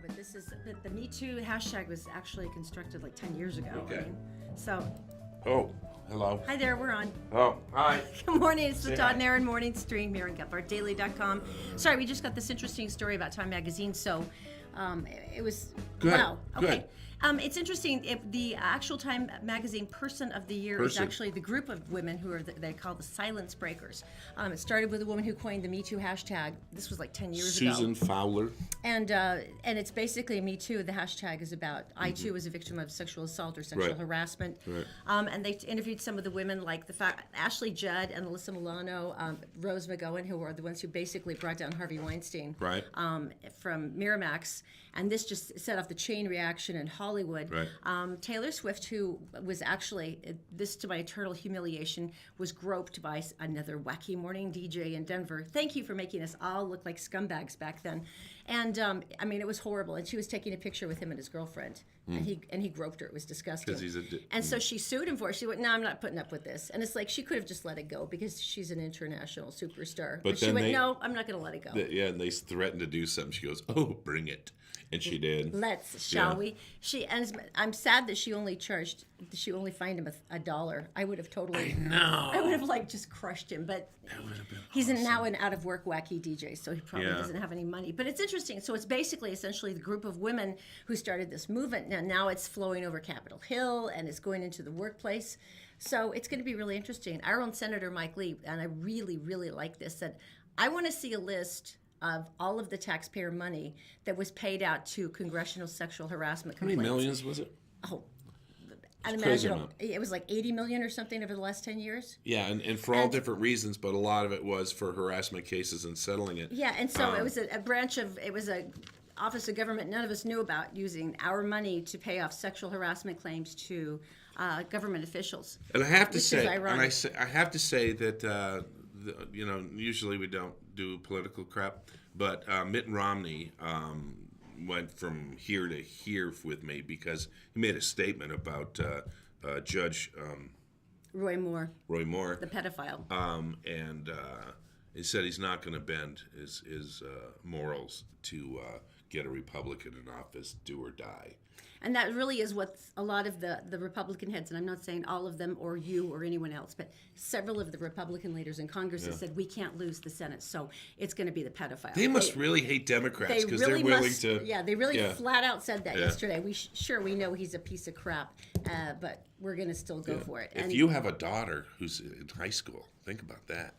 but this is the Me Too hashtag was actually constructed like 10 years ago. Okay. So, Oh, hello. hi there, we're on. Oh, hi. Good morning, it's the Say Todd hi. and Erin morning stream here on GetBartDaily.com. Sorry, we just got this interesting story about Time Magazine, so it was, Go ahead. wow, Go okay. ahead. It's interesting, if the actual Time Magazine Person of the Year is actually the group of women who are, they call the silence breakers. It started with a woman who coined the Me Too hashtag. This was like 10 years ago. Susan Fowler. And it's basically Me Too. The hashtag is about I too was a victim of sexual assault or sexual Right. harassment. Right. And they interviewed some of the women like Ashley Judd and Alyssa Milano, Rose McGowan, who are the ones who basically brought down Harvey Weinstein Right. From Miramax. And this just set off the chain reaction in Hollywood. Right. Taylor Swift, who was actually, this to my eternal humiliation, was groped by another wacky morning DJ in Denver. Thank you for making us all look like scumbags back then. And I mean, it was horrible. And she was taking a picture with him and his girlfriend. And he groped her. It was disgusting. 'Cause he's a and so she sued him for it. She went, no, I'm not putting up with this. And it's like, she could have just let it go because she's an international superstar. But she then went, no, I'm not going to let it go. Yeah, and they threatened to do something. She goes, "Oh, bring it," and she did. Shall we? I'm sad that she only fined him $1. I would have totally. I would have like just crushed him, but That would have been he's awesome. now an out of work wacky DJ, so he probably Yeah. doesn't have any money. But it's interesting. So it's basically essentially the group of women who started this movement. Now it's flowing over Capitol Hill and it's going into the workplace. So it's going to be really interesting. Our own Senator Mike Lee, and I really, really like this, said, I want to see a list of all of the taxpayer money that was paid out to congressional sexual harassment How many complaints. millions was it? Oh, It's crazy unimaginable. amount. It was like 80 million or something over the last 10 years. Yeah, and for all different reasons, but a lot of it was for harassment cases and settling it. Yeah, and so it was a branch of, it was a office of government none of us knew about, using our money to pay off sexual harassment claims to government officials. And I have to Which is say, ironic. I have to say that usually we don't do political crap, but Mitt Romney went from here to here with me because he made a statement about Judge Roy Moore, Roy Moore, the pedophile. and he said he's not going to bend his morals to get a Republican in office, do or die. And that really is what a lot of the Republican heads, and I'm not saying all of them or you or anyone else, but several of the Republican leaders in Congress have said we can't lose the Senate, so it's going to be the pedophile. They must really hate Democrats because they're willing to. Yeah, they really flat out said that Yeah. yesterday. We know he's a piece of crap, but we're going to still go for it. If you have a daughter who's in high school, think about that.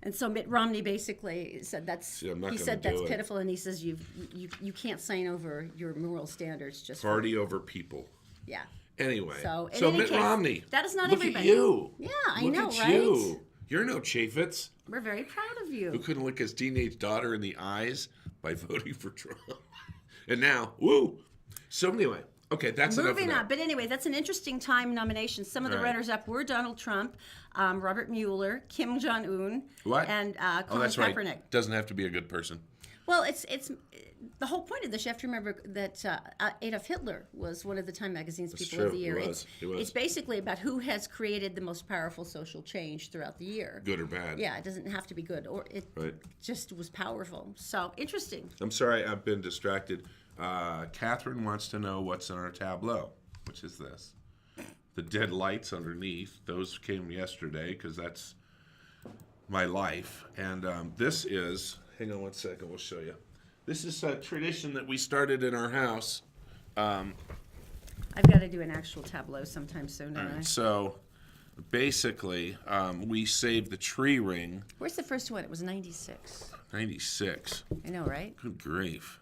And so Mitt Romney basically said that's I'm not he gonna said do that's it. pitiful, and he says you can't sign over your moral standards just for, Party over people. yeah. Anyway, So, in any Mitt case, Romney. that is not look everybody. At you. Yeah, I Look know, at right? You. You're no Chaffetz We're very proud of who you. couldn't look his teenage daughter in the eyes by voting for Trump. And now, woo. So anyway, okay, that's Moving enough on, of that. but anyway, that's an interesting time nomination. Some of the All right. runners-up were Donald Trump, Robert Mueller, Kim Jong-un, What? and Oh, Colin that's Kaepernick. right. Doesn't have to be a good person. Well, it's the whole point of this. You have to remember that Adolf Hitler was one of the Time Magazine's That's People of true. the Year. He was. It's basically about who has created the most powerful social change throughout the year. Good or bad. Yeah, it doesn't have to be good, or it Right. just was powerful. So interesting. I'm sorry, I've been distracted. Catherine wants to know what's in our tableau, which is this. The dead lights underneath, those came yesterday because that's my life. And this is, hang on one second, we'll show you. This is a tradition that we started in our house. I've got to do an actual tableau sometime soon. Don't I? So basically, we saved the tree ring, Where's the first one? It was 96. 96. I know, right? Good grief.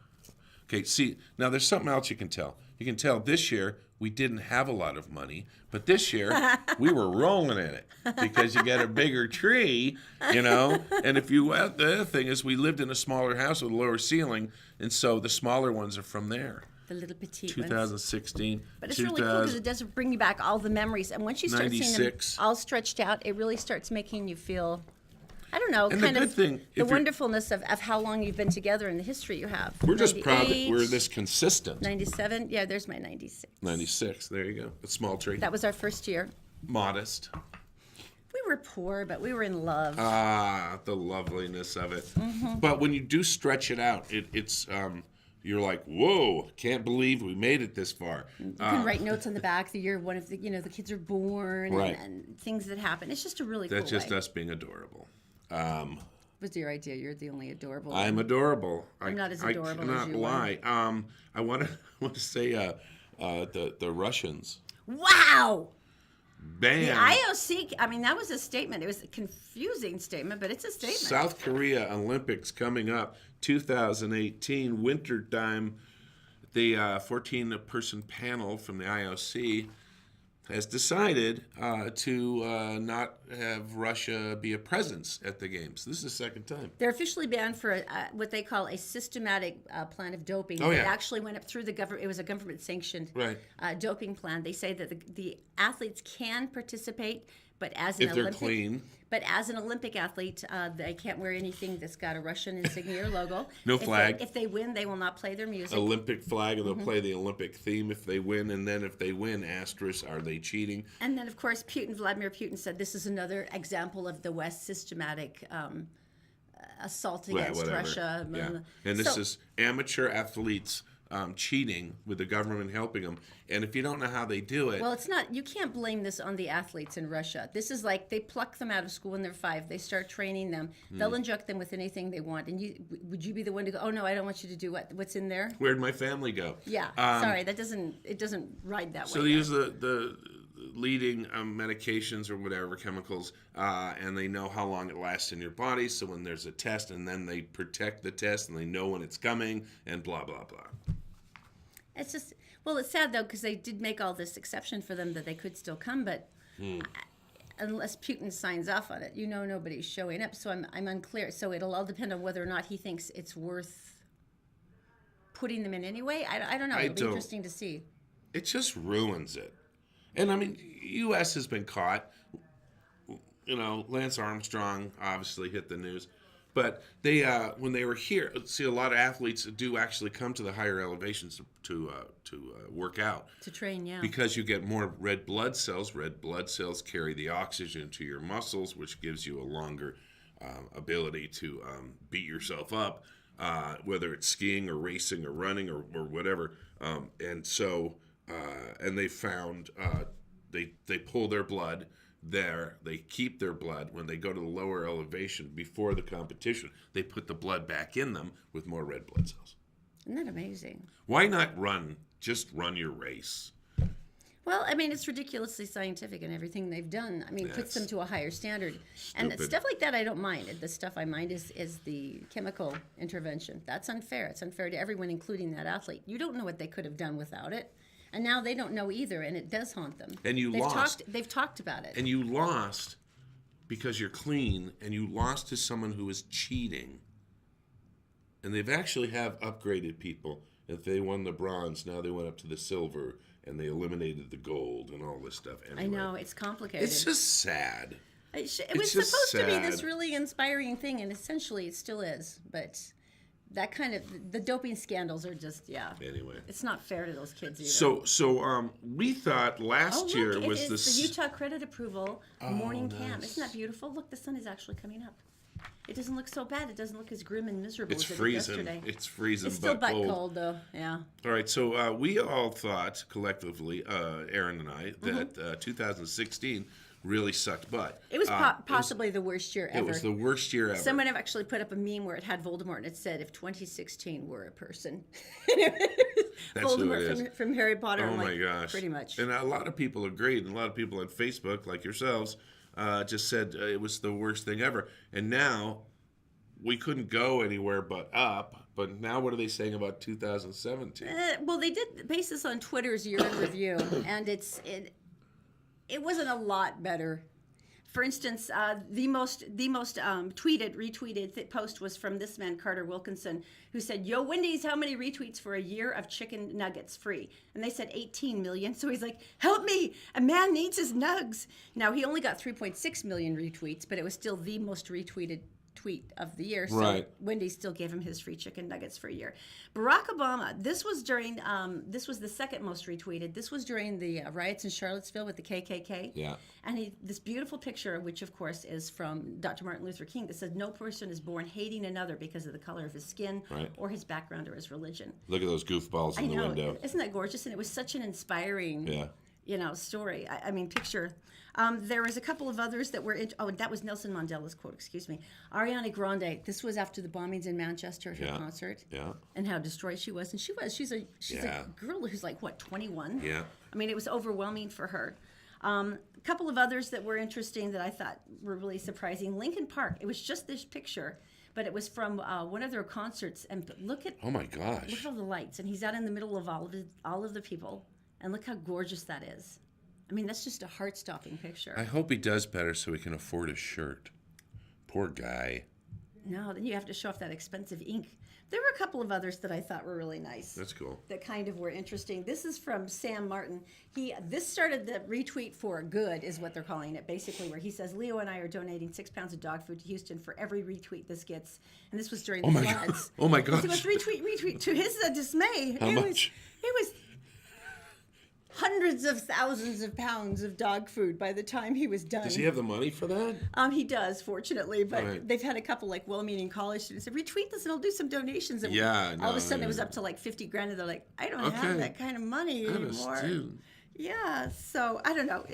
Okay, see, now there's something else you can tell. You can tell this year we didn't have a lot of money, but this year we were rolling in it because you get a bigger tree, and if you, the other thing is we lived in a smaller house with a lower ceiling, and so the smaller ones are from there. The little petite ones. 2016, But it's really cool because it does bring you back all the memories. And once you start seeing them 96. all stretched out, it really starts making you feel, I don't know, And the kind good of thing, if the you're- wonderfulness of how long you've been together and the history you have. We're just proud that 98, we're this consistent. 97, yeah, there's my 96. 96, there you go. A small tree. That was our first year. Modest. We were poor, but we were in love. Ah, the loveliness of it. But when you do stretch it out, it's you're like, whoa, can't believe we made it this far. You can write notes on the back the year one of the the kids are born Right. and things that happen. It's just a really That's cool just way. us being adorable. What's your idea? You're the only adorable. I'm adorable. I'm not as adorable as I cannot you are. lie. I want to say the Russians Wow. banned The IOC. I mean, that was a statement. It was a confusing statement, but it's a statement. South Korea Olympics coming up 2018 wintertime. The 14-person panel from the IOC has decided to not have Russia be a presence at the games. This is the second time. They're officially banned for what they call a systematic plan of doping. Oh, It yeah. actually went up through the government. It was a government-sanctioned Right. doping plan. They say that the athletes can participate, but as an If they're Olympic, clean. But as an Olympic athlete, they can't wear anything that's got a Russian insignia or logo. No flag. If they win, they will not play their music. Olympic flag, and they'll play the Olympic theme if they win. And then if they win, asterisk, are they cheating? And then, of course, Vladimir Putin said this is another example of the West systematic assault against Whatever. Russia. Yeah. And this is amateur athletes cheating with the government helping them. And if you don't know how they do it, Well, it's not. You can't blame this on the athletes in Russia. This is like they pluck them out of school when they're 5. They start training them. They'll inject them with anything they want. And would you be the one to go? Oh no, I don't want you to do what's in there. where'd my family go? Yeah, sorry, it doesn't ride that So way. they use the leading medications or whatever chemicals, and they know how long it lasts in your body. So when there's a test, and then they protect the test, and they know when it's coming, and blah blah blah. It's just it's sad though because they did make all this exception for them that they could still come, but unless Putin signs off on it, nobody's showing up. So I'm unclear. So it'll all depend on whether or not he thinks it's worth putting them in anyway. I don't know. It'll be don't. interesting to see. It just ruins it. And I mean, U.S. has been caught. Lance Armstrong obviously hit the news. But they, when they were here, see, a lot of athletes do actually come to the higher elevations to work out. To train, yeah. Because you get more red blood cells. Red blood cells carry the oxygen to your muscles, which gives you a longer ability to beat yourself up, whether it's skiing or racing or running or whatever. And they found they pull their blood there. They keep their blood when they go to the lower elevation before the competition. They put the blood back in them with more red blood cells. Isn't that amazing? Why not run? Just run your race. Well, I mean, it's ridiculously scientific and everything they've done. I mean, puts them to a higher standard. And Stupid. stuff like that I don't mind. The stuff I mind is the chemical intervention. That's unfair. It's unfair to everyone, including that athlete. You don't know what they could have done without it. And now they don't know either, and it does haunt them. And they've lost. They've talked about it. And you lost because you're clean, and you lost to someone who is cheating. And they've actually have upgraded people. If they won the bronze, now they went up to the silver, and they eliminated the gold and all this stuff. Anyway, I know, it's complicated. It's just sad. It it's was just supposed to be this sad. really inspiring thing, and essentially it still is. But that kind of, the doping scandals are just, Anyway. it's not fair to those kids either. So we thought last year it was is the Utah credit approval morning camp. nice. Isn't that beautiful? Look, the sun is actually coming up. It doesn't look so bad. It doesn't look as grim and miserable It's as it did freezing. yesterday. It's freezing, It's still but butt cold. cold, though. Yeah. All right, so we all thought collectively, Erin and I, Mm-hmm. that 2016 really sucked butt. It was possibly the worst year ever. It was the worst year ever. Someone have actually put up a meme where it had Voldemort and it said, "If 2016 were a person." That's who Voldemort it is. from Harry Potter. Oh I'm my like, gosh! Pretty much. And a lot of people agreed, and a lot of people on Facebook, like yourselves, just said it was the worst thing ever. And now we couldn't go anywhere but up. But now, what are they saying about 2017? Well, they did base this on Twitter's year in review, and it wasn't a lot better. For instance, the most retweeted post was from this man, Carter Wilkinson, who said, "Yo, Wendy's, how many retweets for a year of chicken nuggets free?" And they said 18 million. So he's like, "Help me! A man needs his nugs." Now, he only got 3.6 million retweets, but it was still the most retweeted tweet of the year. So Right. Wendy still gave him his free chicken nuggets for a year. Barack Obama, this was during, this was the second most retweeted. This was during the riots in Charlottesville with the KKK. Yeah. And this beautiful picture, which of course is from Dr. Martin Luther King, that says, "No person is born hating another because of the color of his skin Right. or his background or his religion." Look at those goofballs in the window. Isn't that gorgeous? And it was such an inspiring, Yeah. story. I mean, picture. There was a couple of others that were. That was Nelson Mandela's quote. Excuse me. Ariana Grande. This was after the bombings in Manchester at her concert. Yeah. And how destroyed she was. And she's a girl who's like 21. Yeah. I mean, it was overwhelming for her. A couple of others that were interesting that I thought were really surprising. Lincoln Park. It was just this picture, but it was from one of their concerts. And look at Oh my gosh. look at all the lights, and he's out in the middle of all of the people, and look how gorgeous that is. I mean, that's just a heart-stopping picture. I hope he does better so he can afford a shirt. Poor guy. No, then you have to show off that expensive ink. There were a couple of others that I thought were really nice. That's cool. That kind of were interesting. This is from Sam Martin. This started the retweet for good, is what they're calling it, basically, where he says, "Leo and I are donating 6 pounds of dog food to Houston for every retweet this gets." And this was during the floods. Oh my gosh. So it's retweet. To his dismay, How much? It was hundreds of thousands of pounds of dog food by the time he was done. Does he have the money for that? He does, fortunately, but Right. they've had a couple like well-meaning college students say, "Retweet this and I'll do some donations." And Yeah, all of a sudden it was up to like 50 grand, and they're like, "I don't have that kind of money anymore." Dude. Yeah, so I don't know.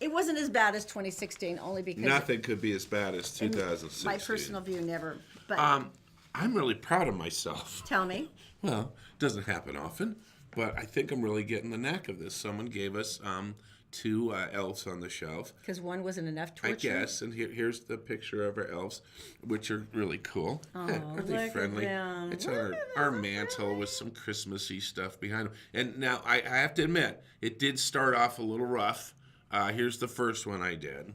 It wasn't as bad as 2016, only because Nothing could be as bad as 2016. my personal view never. But I'm really proud of myself. tell me. Well, it doesn't happen often, but I think I'm really getting the knack of this. Someone gave us 2 elves on the shelf. Because one wasn't enough torture. I guess, and here's the picture of our elves, which are really cool. Aren't they look at friendly? them. It's on our mantle with some Christmassy stuff behind them. And now I have to admit, it did start off a little rough. Here's the first one I did.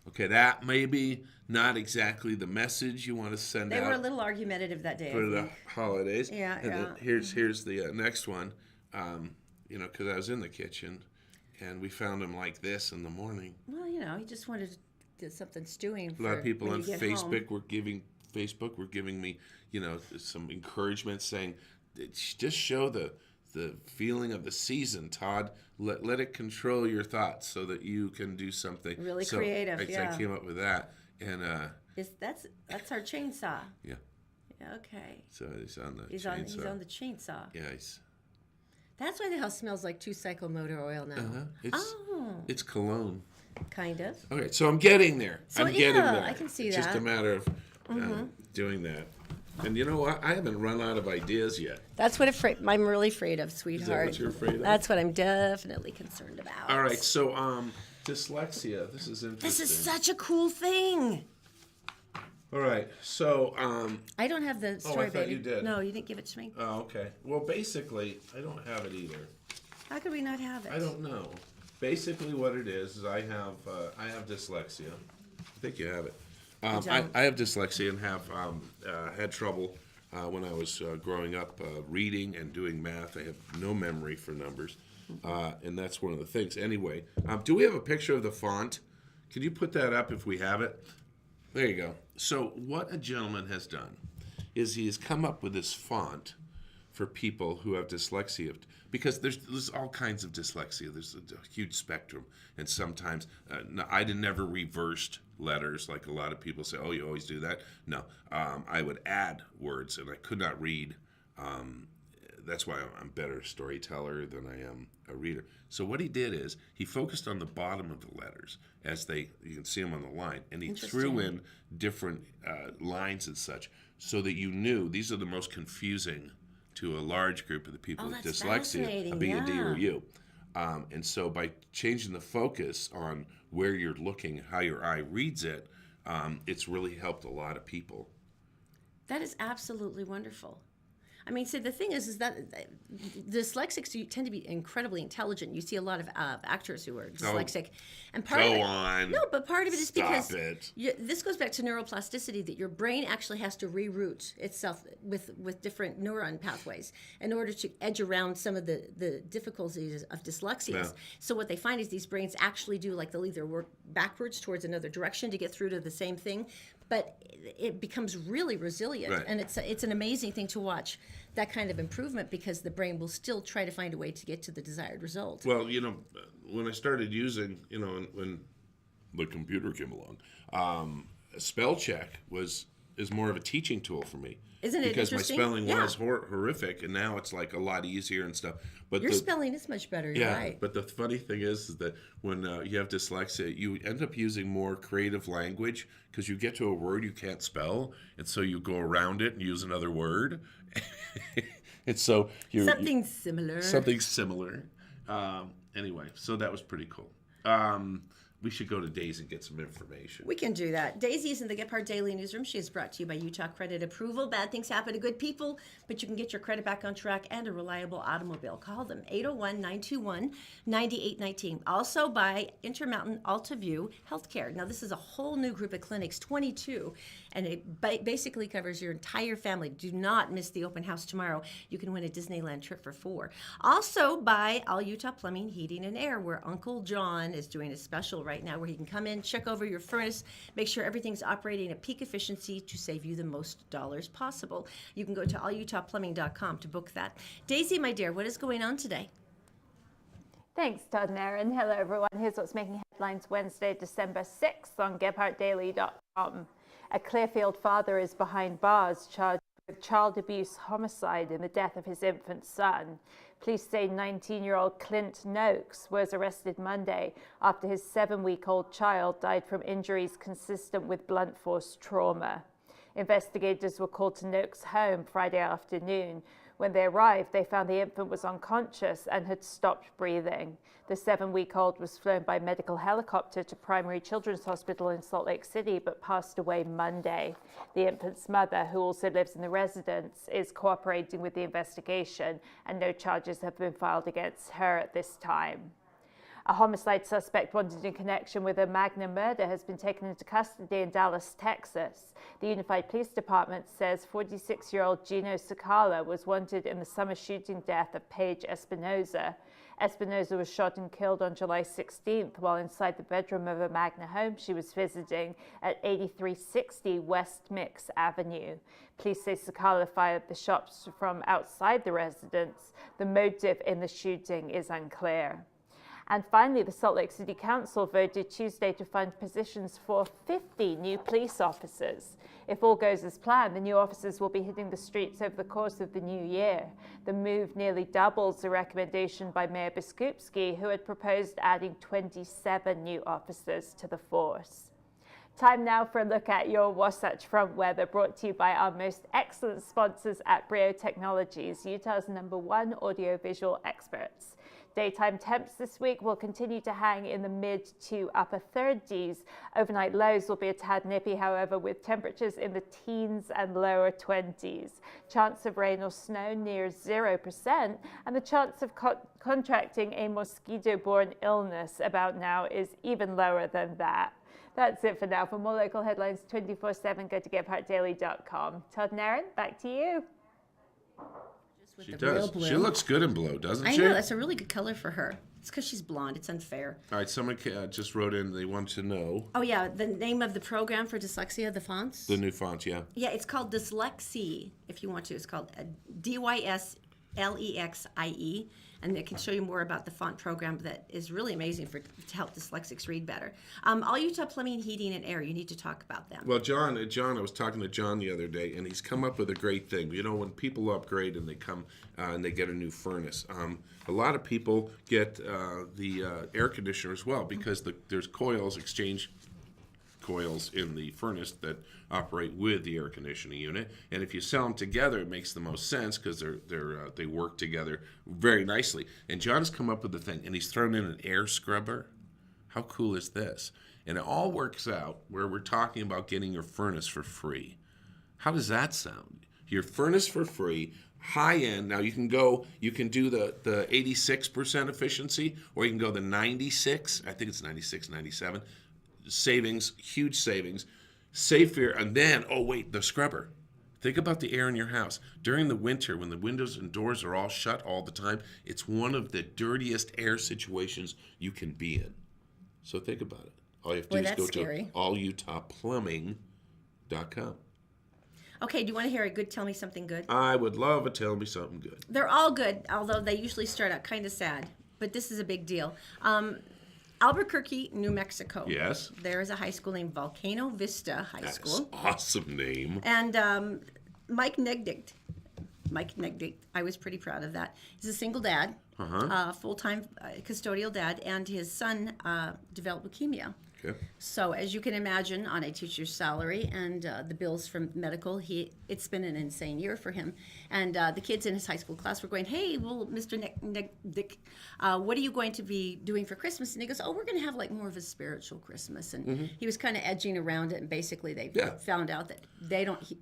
Okay, that may be not exactly the message you want to send They out were a little argumentative that day. for I the think. holidays. Yeah, and yeah. Here's the next one. Because I was in the kitchen, and we found them like this in the morning. Well, he just wanted to do something stewing. A lot of people on Facebook home. were giving me, some encouragement, saying, just show the feeling of the season, Todd. Let it control your thoughts so that you can do something Really creative. I came up with that, and That's our chainsaw. yeah. Yeah, okay. So he's on the He's chainsaw. on the chainsaw. Yeah, That's why the house smells like 2-cycle motor oil now. it's cologne. Kind of. Okay, so I'm getting there. So, I'm getting yeah, there. I can see it's just that. a matter of doing that. And you know what? I haven't run out of ideas yet. That's what I'm really afraid of, sweetheart. what you're afraid of? That's what I'm definitely concerned about. All right, so dyslexia. This is interesting. This is such a cool thing. All right, so I don't have the story, thought baby. you did. No, you didn't give it to me. oh, okay. Well, basically, I don't have it either. How could we not have it? I don't know. Basically, what it is I have dyslexia. I think you have it. I have dyslexia and have had trouble when I was growing up reading and doing math. I have no memory for numbers, and that's one of the things. Anyway, do we have a picture of the font? Can you put that up if we have it? There you go. So what a gentleman has done is he has come up with this font for people who have dyslexia, because there's all kinds of dyslexia. There's a huge spectrum, and sometimes I never reversed letters like a lot of people say. Oh, you always do that? No, I would add words, and I could not read. That's why I'm a better storyteller than I am a reader. So what he did is he focused on the bottom of the letters as you can see them on the line, and he threw in different lines and such so that you knew these are the most confusing to a large group of the people with dyslexia, a B, a D, or a U. And so by changing the focus on where you're looking, how your eye reads it, it's really helped a lot of people. That is absolutely wonderful. I mean, see, the thing is that dyslexics tend to be incredibly intelligent. You see a lot of actors who are dyslexic, and part of it, no, but part of it is because this goes back to neuroplasticity, that your brain actually has to reroute itself with different neuron pathways in order to edge around some of the difficulties of dyslexia. Yeah. So what they find is these brains actually do, like, they'll either work backwards towards another direction to get through to the same thing. but it becomes really resilient. Right. And it's an amazing thing to watch that kind of improvement, because the brain will still try to find a way to get to the desired result. Well, when I started using, when the computer came along, spell check is more of a teaching tool for me. Isn't it because interesting? my spelling Yeah. was horrific, and now it's like a lot easier and stuff. But Your spelling is much better, you're right. But the funny thing is that when you have dyslexia, you end up using more creative language because you get to a word you can't spell, and so you go around it and use another word. And so Something similar. Something similar. Anyway, so that was pretty cool. We should go to Daisy and get some information. We can do that. Daisy is in the Gephardt Daily Newsroom. She is brought to you by Utah Credit Approval. Bad things happen to good people, but you can get your credit back on track and a reliable automobile. Call them, 801-921-9819. Also by Intermountain AltaView Healthcare. Now, this is a whole new group of clinics, 22, and it basically covers your entire family. Do not miss the open house tomorrow. You can win a Disneyland trip for 4. Also by All Utah Plumbing, Heating, and Air, where Uncle John is doing a special right now where he can come in, check over your furnace, make sure everything's operating at peak efficiency to save you the most dollars possible. You can go to allutahplumbing.com to book that. Daisy, my dear, what is going on today? Thanks, Todd and Erin. Hello, everyone. Here's what's making headlines Wednesday, December 6th on GephartDaily.com. A Clearfield father is behind bars charged with child abuse homicide in the death of his infant son. Police say 19-year-old Clint Noakes was arrested Monday after his 7-week-old child died from injuries consistent with blunt force trauma. Investigators were called to Noakes' home Friday afternoon. When they arrived, they found the infant was unconscious and had stopped breathing. The 7-week-old was flown by medical helicopter to Primary Children's Hospital in Salt Lake City, but passed away Monday. The infant's mother, who also lives in the residence, is cooperating with the investigation, and no charges have been filed against her at this time. A homicide suspect wanted in connection with a Magna murder has been taken into custody in Dallas, Texas. The Unified Police Department says 46-year-old Gino Sakala was wanted in the summer shooting death of Paige Espinoza. Espinoza was shot and killed on July 16th while inside the bedroom of a Magna home she was visiting at 8360 West Mix Avenue. Police say Sakala fired the shots from outside the residence. The motive in the shooting is unclear. And finally, the Salt Lake City Council voted Tuesday to fund positions for 50 new police officers. If all goes as planned, the new officers will be hitting the streets over the course of the new year. The move nearly doubles the recommendation by Mayor Biskupski, who had proposed adding 27 new officers to the force. Time now for a look at your Wasatch Front weather, brought to you by our most excellent sponsors at Brio Technologies, Utah's #1 audiovisual experts. Daytime temps this week will continue to hang in the mid to upper 30s. Overnight lows will be a tad nippy, however, with temperatures in the teens and lower 20s. Chance of rain or snow near 0%, and the chance of contracting a mosquito-borne illness about now is even lower than that. That's it for now. For more local headlines 24/7, go to GephartDaily.com. Todd and Erin, back to you. With She the does. real blue. She looks good in blue, doesn't I she? know, that's a really good color for her. It's because she's blonde. It's unfair. All right, someone just wrote in, they want to know Oh, yeah, the name of the program for dyslexia, the fonts? the new font, yeah. Yeah, it's called Dyslexie, if you want to. It's called DYSLEXIE, and it can show you more about the font program that is really amazing to help dyslexics read better. All Utah Plumbing, Heating, and Air, you need to talk about them. Well, John, I was talking to John the other day, and he's come up with a great thing. You know, when people upgrade and they come and they get a new furnace, a lot of people get the air conditioner as well, because there's exchange coils in the furnace that operate with the air conditioning unit, and if you sell them together, it makes the most sense because they work together very nicely. And John's come up with the thing, and he's thrown in an air scrubber. How cool is this? And it all works out where we're talking about getting your furnace for free. How does that sound? Your furnace for free, high end. Now you can do the 86% efficiency, or you can go the 96. I think it's 96, 97. Savings, huge savings, safer, and then, the scrubber. Think about the air in your house. During the winter, when the windows and doors are all shut all the time, it's one of the dirtiest air situations you can be in. So think about it. All you have to do is go to allutahplumbing.com todnerain.com. Okay, do you want to hear a good Tell Me Something Good? I would love a Tell Me Something Good. They're all good, although they usually start out kind of sad. But this is a big deal. Albuquerque, New Mexico. Yes. There is a high school named Volcano Vista High That's School. awesome name. And Mike Negdict, I was pretty proud of that. He's a single dad, full-time custodial dad, and his son developed leukemia. Okay. So as you can imagine, on a teacher's salary and the bills from medical, it's been an insane year for him. And the kids in his high school class were going, "Hey, well, Mr. Dick, what are you going to be doing for Christmas?" And he goes, "Oh, we're going to have like more of a spiritual Christmas." And he was kind of edging around it, and basically they found out that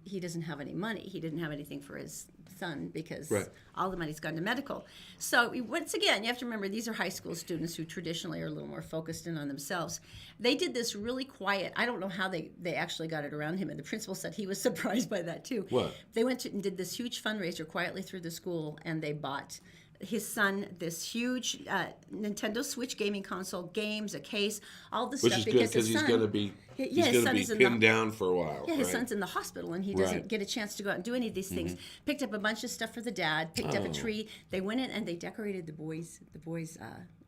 he doesn't have any money. He didn't have anything for his son because all the money's gone to medical. So once again, you have to remember these are high school students who traditionally are a little more focused in on themselves. They did this really quiet. I don't know how they actually got it around him, and the principal said he was surprised by that too. What? They went and did this huge fundraiser quietly through the school, and they bought his son this huge Nintendo Switch gaming console, games, a case, all this Which stuff. is good because he's going to be pinned down for a while. Yeah, his son's in the hospital, and he doesn't get a chance to go out and do any of these things. Picked up a bunch of stuff for the dad. Picked up a tree. They went in and they decorated the boys'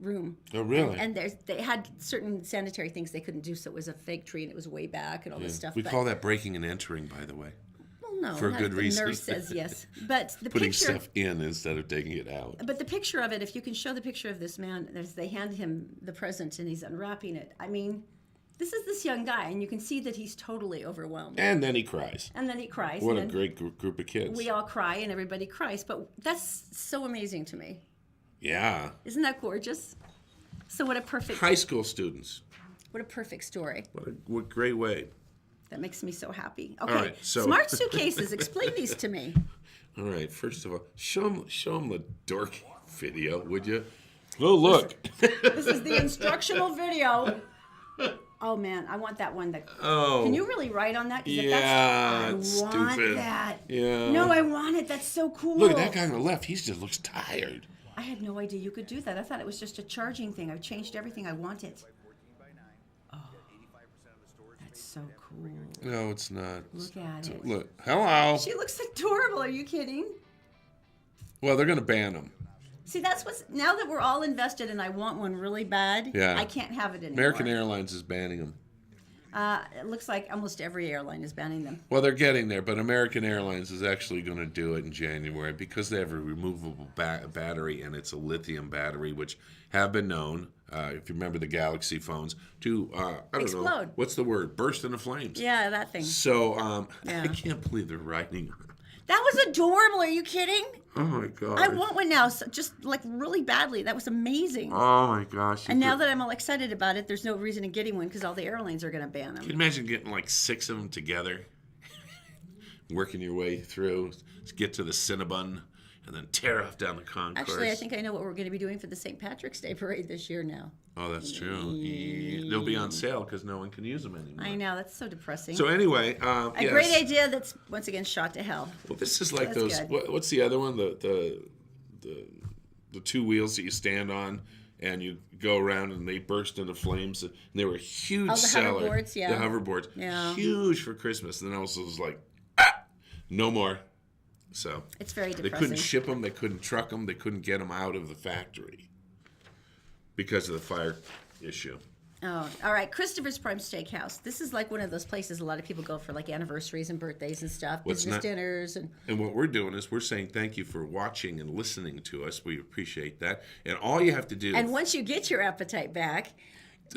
room. Oh, really? And they had certain sanitary things they couldn't do, so it was a fake tree and it was way back and all this stuff. We call that breaking and entering, by the way. No, for a good reason. The nurse says yes, but the putting picture, stuff in instead of taking it out. But the picture of it, if you can show the picture of this man, as they hand him the present and he's unwrapping it. I mean, this is this young guy, and you can see that he's totally overwhelmed. And then he cries. What a great group of kids. We all cry, and everybody cries. But that's so amazing to me. Yeah. Isn't that gorgeous? So what a perfect high school students. What a perfect story. What great way. That makes me so happy. Okay, right, so smart suitcases. Explain these to me. All right. First of all, show them the dork video, would you? Oh, look. This is the instructional video. Oh man, I want that one. Can you really write on that? Yeah, I it's want stupid. that. Yeah. No, I want it. That's so cool. Look, that guy on the left. He just looks tired. I had no idea you could do that. I thought it was just a charging thing. I've changed everything. I want it. Oh, that's so cool. No, it's not. Look at it. Look. Hello. She looks adorable. Are you kidding? Well, they're going to ban them. See, that's what's, now that we're all invested and I want one really bad, I can't have it anymore. American Airlines is banning them. It looks like almost every airline is banning them. Well, they're getting there, but American Airlines is actually going to do it in January because they have a removable battery, and it's a lithium battery, which have been known, if you remember the Galaxy phones, to, I don't explode. know, what's the word? Burst into flames. Yeah, that thing. So I can't believe they're writing on it. That was adorable. Are you kidding? Oh, my God. I want one now, so just like really badly. That was amazing. Oh, my gosh. And now that I'm all excited about it, there's no reason in getting one because all the airlines are going to ban them. Can you imagine getting like 6 of them together, working your way through, get to the Cinnabon, and then tear off down the concourse? Actually, I think I know what we're going to be doing for the St. Patrick's Day parade this year now. Oh, that's true. They'll be on sale because no one can use them anymore. I know, that's so depressing. So anyway, a great idea that's once again shot to hell. Well, this is like That's those. good. What's the other one? The 2 wheels that you stand on and you go around and they burst into flames. And they were a huge seller. Hoverboards, yeah. The hoverboards, Yeah. huge for Christmas. And then also it was like, no more. So It's very they depressing. couldn't ship them. They couldn't truck them. They couldn't get them out of the factory because of the fire issue. Oh, all right. Christopher's Prime Steakhouse. This is like one of those places a lot of people go for like anniversaries and birthdays and stuff, business dinners. And what we're doing is we're saying thank you for watching and listening to us. We appreciate that. And all you have to do... And once you get your appetite back...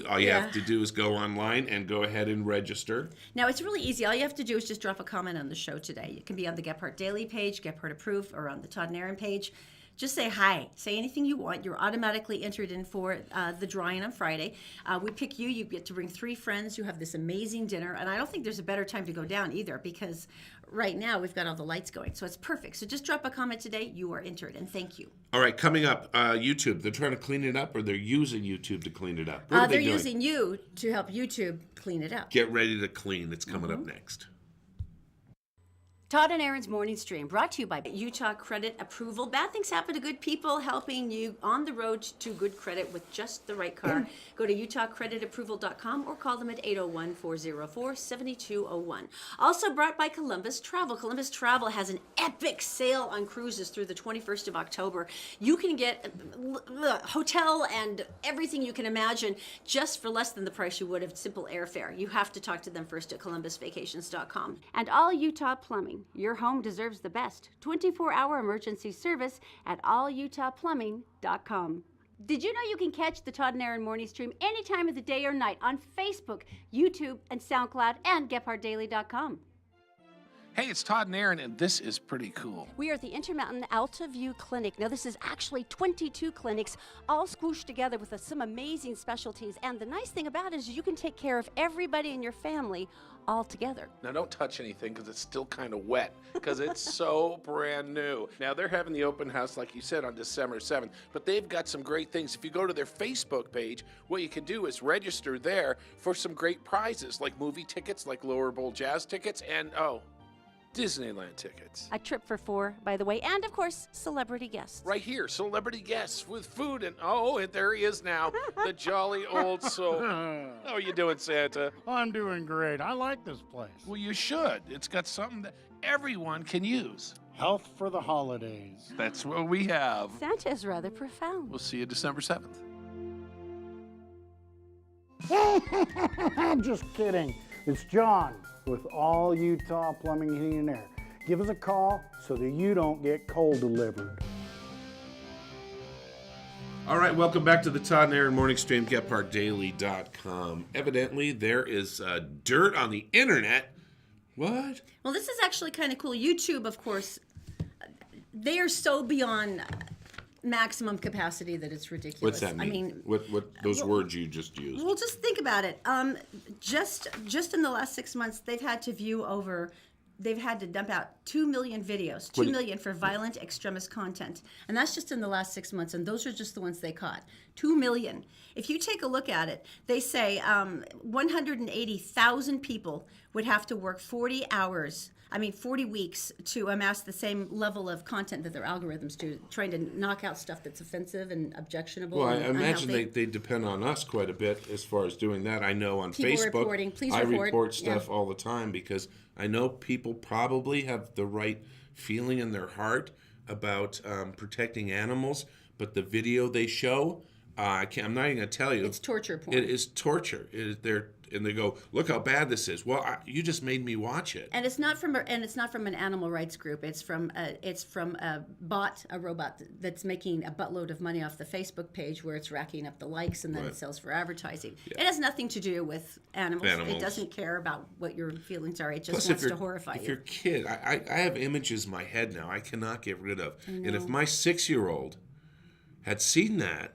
All you have to do is go online and go ahead and register. Now, it's really easy. All you have to do is just drop a comment on the show today. It can be on the Gephardt Daily page, Gephardt Approved, or on the Todd and Erin page. Just say hi. Say anything you want. You're automatically entered in for the drawing on Friday. We pick you. You get to bring 3 friends. You have this amazing dinner. And I don't think there's a better time to go down either because right now we've got all the lights going. So it's perfect. So just drop a comment today. You are entered. And thank you. All right, coming up, YouTube. They're trying to clean it up or they're using YouTube to clean it up? What are they They're doing? using you to help YouTube clean it up. Get ready to clean. It's coming up next. Todd and Erin's Morning Stream, brought to you by Utah Credit Approval. Bad things happen to good people, helping you on the road to good credit with just the right car. Go to utahcreditapproval.com or call them at 801-404-7201. Also brought by Columbus Travel. Columbus Travel has an epic sale on cruises through the 21st of October. You can get a hotel and everything you can imagine just for less than the price you would of simple airfare. You have to talk to them first at columbusvacations.com. And All Utah Plumbing. Your home deserves the best. 24-hour emergency service at allutahplumbing.com. Did you know you can catch the Todd and Erin Morning Stream any time of the day or night on Facebook, YouTube, and SoundCloud, and GephardtDaily.com? Hey, it's Todd and Erin, and this is pretty cool. We are at the Intermountain Alta View Clinic. Now, this is actually 22 clinics, all squooshed together with some amazing specialties. And the nice thing about it is you can take care of everybody in your family all together. Now, don't touch anything because it's still kind of wet because it's so brand new. Now, they're having the open house, like you said, on December 7th, but they've got some great things. If you go to their Facebook page, what you can do is register there for some great prizes, like movie tickets, like Lower Bowl Jazz tickets, and, Disneyland tickets. A trip for 4, by the way, and of course, celebrity guests. Right here, celebrity guests with food, and there he is now, the jolly old soul. How are you doing, Santa? I'm doing great. I like this place. Well, you should. It's got something that everyone can use. Health for the holidays. That's what we have. Santa is rather profound. We'll see you December 7th. I'm just kidding. It's John with All Utah Plumbing, Heating, and Air. Give us a call so that you don't get coal delivered. All right, welcome back to the Todd and Erin Morning Stream, GephardtDaily.com. Evidently, there is dirt on the internet. What? Well, this is actually kind of cool. YouTube, of course, they are so beyond maximum capacity that it's ridiculous. What's that mean? I mean, what those words you just used? Well, just think about it. Just in the last 6 months, they've had to dump out 2 million videos, 2 million for violent extremist content. And that's just in the last 6 months. And those are just the ones they caught. 2 million. If you take a look at it, they say 180,000 people would have to work 40 weeks to amass the same level of content that their algorithms do, trying to knock out stuff that's offensive and objectionable. Well, and I imagine unhealthy. they depend on us quite a bit as far as doing that. I know on People Facebook, reporting. Please I report. report stuff all the time because I know people probably have the right feeling in their heart about protecting animals, but the video they show, I'm not even going to tell you. It's torture porn. It is torture. And they go, look how bad this is. Well, you just made me watch it. And it's not from an animal rights group. It's from a robot that's making a buttload of money off the Facebook page where it's racking up the likes and then Right. it sells for advertising. Yeah. It has nothing to do with animals. Animals. It doesn't care about what your feelings are. It just Plus, wants to horrify if you. your kid, I have images in my head now I cannot get rid of. And if my 6-year-old had seen that,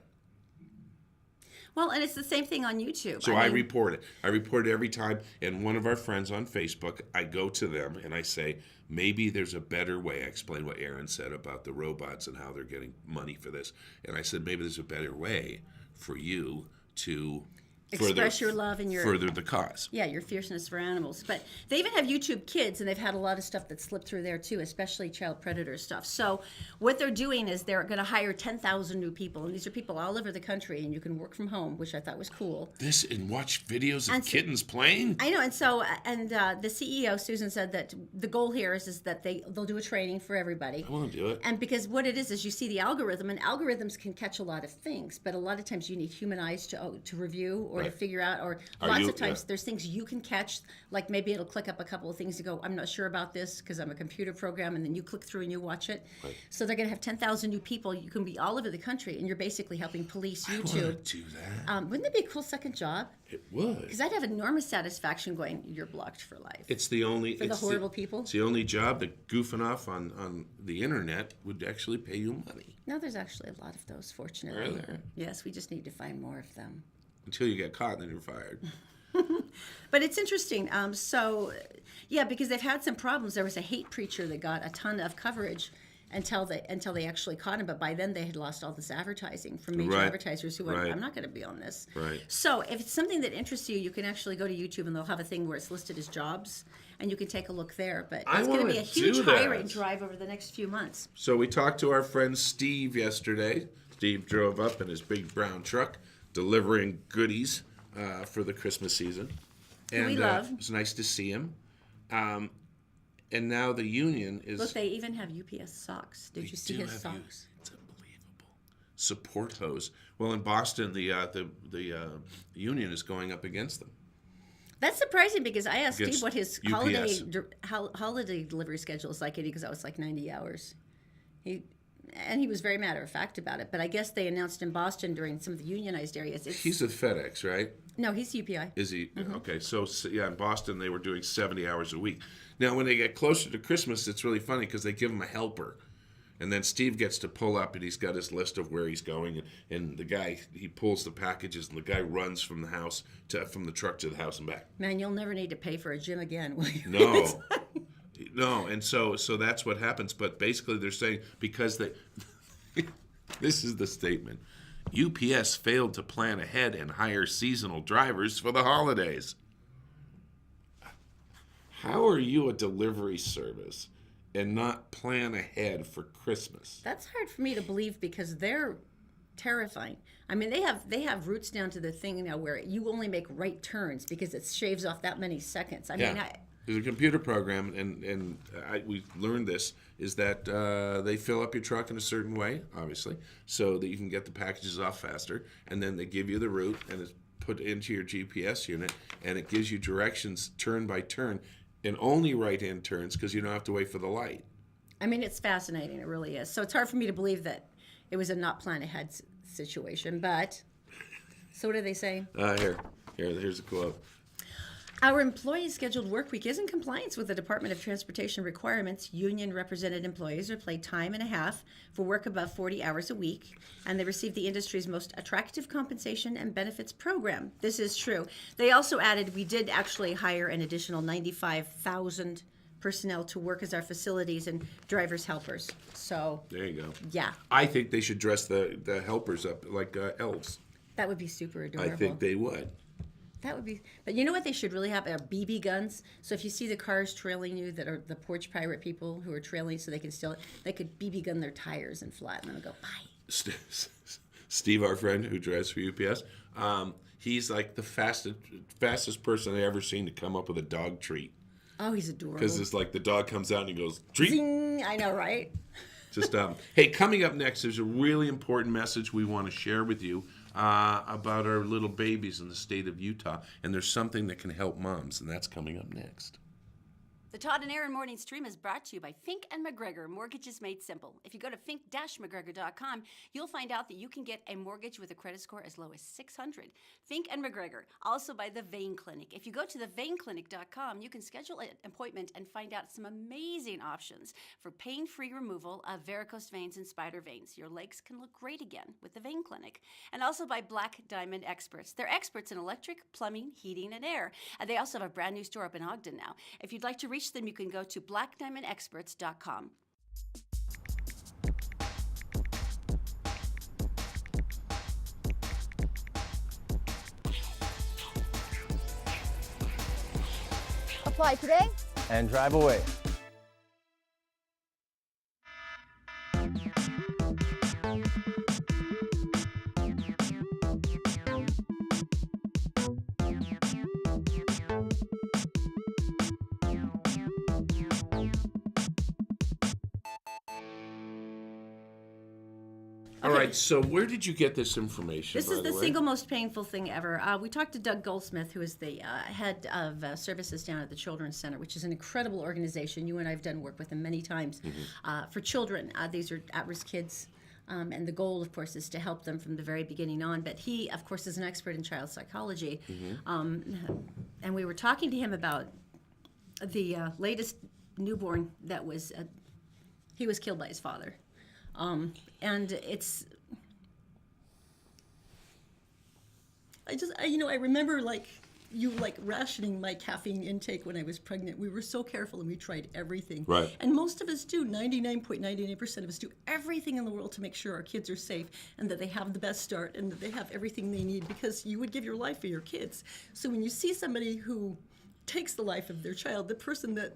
Well, and it's the same thing on YouTube. so I report it. I report it every time. And one of our friends on Facebook, I go to them and I say, maybe there's a better way. I explain what Erin said about the robots and how they're getting money for this. And I said, maybe there's a better way for you to express your love and your further the cause. Yeah, your fierceness for animals. But they even have YouTube Kids, and they've had a lot of stuff that slipped through there too, especially child predator stuff. So what they're doing is they're going to hire 10,000 new people, and these are people all over the country, and you can work from home, which I thought was cool. This and watch videos of And so- kittens playing? I know, and so the CEO Susan said that the goal here is that they'll do a training for everybody. I want to do it. And because what it is you see the algorithm, and algorithms can catch a lot of things, but a lot of times you need human eyes to review or to Right. figure out, or Are lots you- of times yeah. there's things you can catch, like maybe it'll click up a couple of things to go, I'm not sure about this because I'm a computer program, and then you click through and you watch it. Right. So they're going to have 10,000 new people. You can be all over the country, and you're basically helping police I YouTube. want to do that. Wouldn't that be a cool second job? It would. Because I'd have enormous satisfaction going, you're blocked for life. It's the only For the horrible people? It's the only job that goofing off on the internet would actually pay you money. No, there's actually a lot of those, fortunately. Are there? Yes, we just need to find more of them. Until you get caught and then you're fired. But it's interesting. So, yeah, because they've had some problems. There was a hate preacher that got a ton of coverage, until they actually caught him. But by then they had lost all this advertising from major Right. advertisers who went, Right. I'm not going to be on this. Right. So if it's something that interests you, you can actually go to YouTube and they'll have a thing where it's listed as jobs, and you can take a look there. But I it's going to wanna be a huge do that. hiring drive over the next few months. So we talked to our friend Steve yesterday. Steve drove up in his big brown truck, delivering goodies for the Christmas season. And we love. It was nice to see him. And now the union is... Look, they even have UPS socks. Did you see do his have socks? It's unbelievable. Support hose. Well, in Boston, the union is going up against them. That's surprising because I asked Against Steve what his UPS. holiday delivery schedule is like, and he goes, "Oh, it's like 90 hours." He was very matter of fact about it. But I guess they announced in Boston during some of the unionized areas. He's at FedEx, right? No, he's UPI. Is he? Mm-hmm. Okay, so yeah, in Boston they were doing 70 hours a week. Now, when they get closer to Christmas, it's really funny because they give him a helper. And then Steve gets to pull up, and he's got his list of where he's going. And the guy, he pulls the packages, and the guy runs from the house from the truck to the house and back. Man, you'll never need to pay for a gym again, will you? No, no. And so that's what happens. But basically, they're saying because they, this is the statement: UPS failed to plan ahead and hire seasonal drivers for the holidays. How are you a delivery service and not plan ahead for Christmas? That's hard for me to believe because they're terrifying. I mean, they have routes down to the thing now where you only make right turns because it shaves off that many seconds. I mean, There's a computer program, and we learned this, is that they fill up your truck in a certain way, obviously, so that you can get the packages off faster, and then they give you the route, and it's put into your GPS unit, and it gives you directions turn by turn, and only right-hand turns because you don't have to wait for the light. I mean, it's fascinating. It really is. So it's hard for me to believe that it was a not plan ahead situation. But so what are they saying? Here's a quote. Our employees' scheduled work week is in compliance with the Department of Transportation requirements. Union-represented employees are paid time and a half for work above 40 hours a week, and they receive the industry's most attractive compensation and benefits program. This is true. They also added, we did actually hire an additional 95,000 personnel to work as our facilities and drivers' helpers. So, There you go. yeah, I think they should dress the helpers up like elves. that would be super adorable. I think they would. That would be, but you know what they should really have are BB guns. So if you see the cars trailing you that are the porch pirate people who are trailing, so they could BB gun their tires and fly, and then go bye. Steve, our friend who drives for UPS, he's like the fastest person I ever seen to come up with a dog treat. Oh, he's adorable. Because it's like the dog comes out and he goes, treat. Zing! I know, right? Just hey, coming up next, there's a really important message we want to share with you about our little babies in the state of Utah, and there's something that can help moms, and that's coming up next. The Todd and Erin Morning Stream is brought to you by Fink & McGregor, Mortgages Made Simple. If you go to fink-mcgregor.com, you'll find out that you can get a mortgage with a credit score as low as 600. Fink & McGregor, also by the Vein Clinic. If you go to theveinclinic.com, you can schedule an appointment and find out some amazing options for pain-free removal of varicose veins and spider veins. Your legs can look great again with the Vein Clinic. And also by Black Diamond Experts. They're experts in electric, plumbing, heating, and air. And they also have a brand new store up in Ogden now. If you'd like to reach them, you can go to blackdiamondexperts.com. Apply today and drive away. All right, so where did you get this information? This by is the way? single most painful thing ever. We talked to Doug Goldsmith, who is the head of services down at the Children's Center, which is an incredible organization. You and I have done work with them many times for children. These are at-risk kids. And the goal, of course, is to help them from the very beginning on. But he, of course, is an expert in child psychology. And we were talking to him about the latest newborn that was, he was killed by his father. And it's, I remember like you like rationing my caffeine intake when I was pregnant. We were so careful and we tried everything. Right. And most of us do, 99.99% of us do everything in the world to make sure our kids are safe and that they have the best start and that they have everything they need, because you would give your life for your kids. So when you see somebody who takes the life of their child, the person that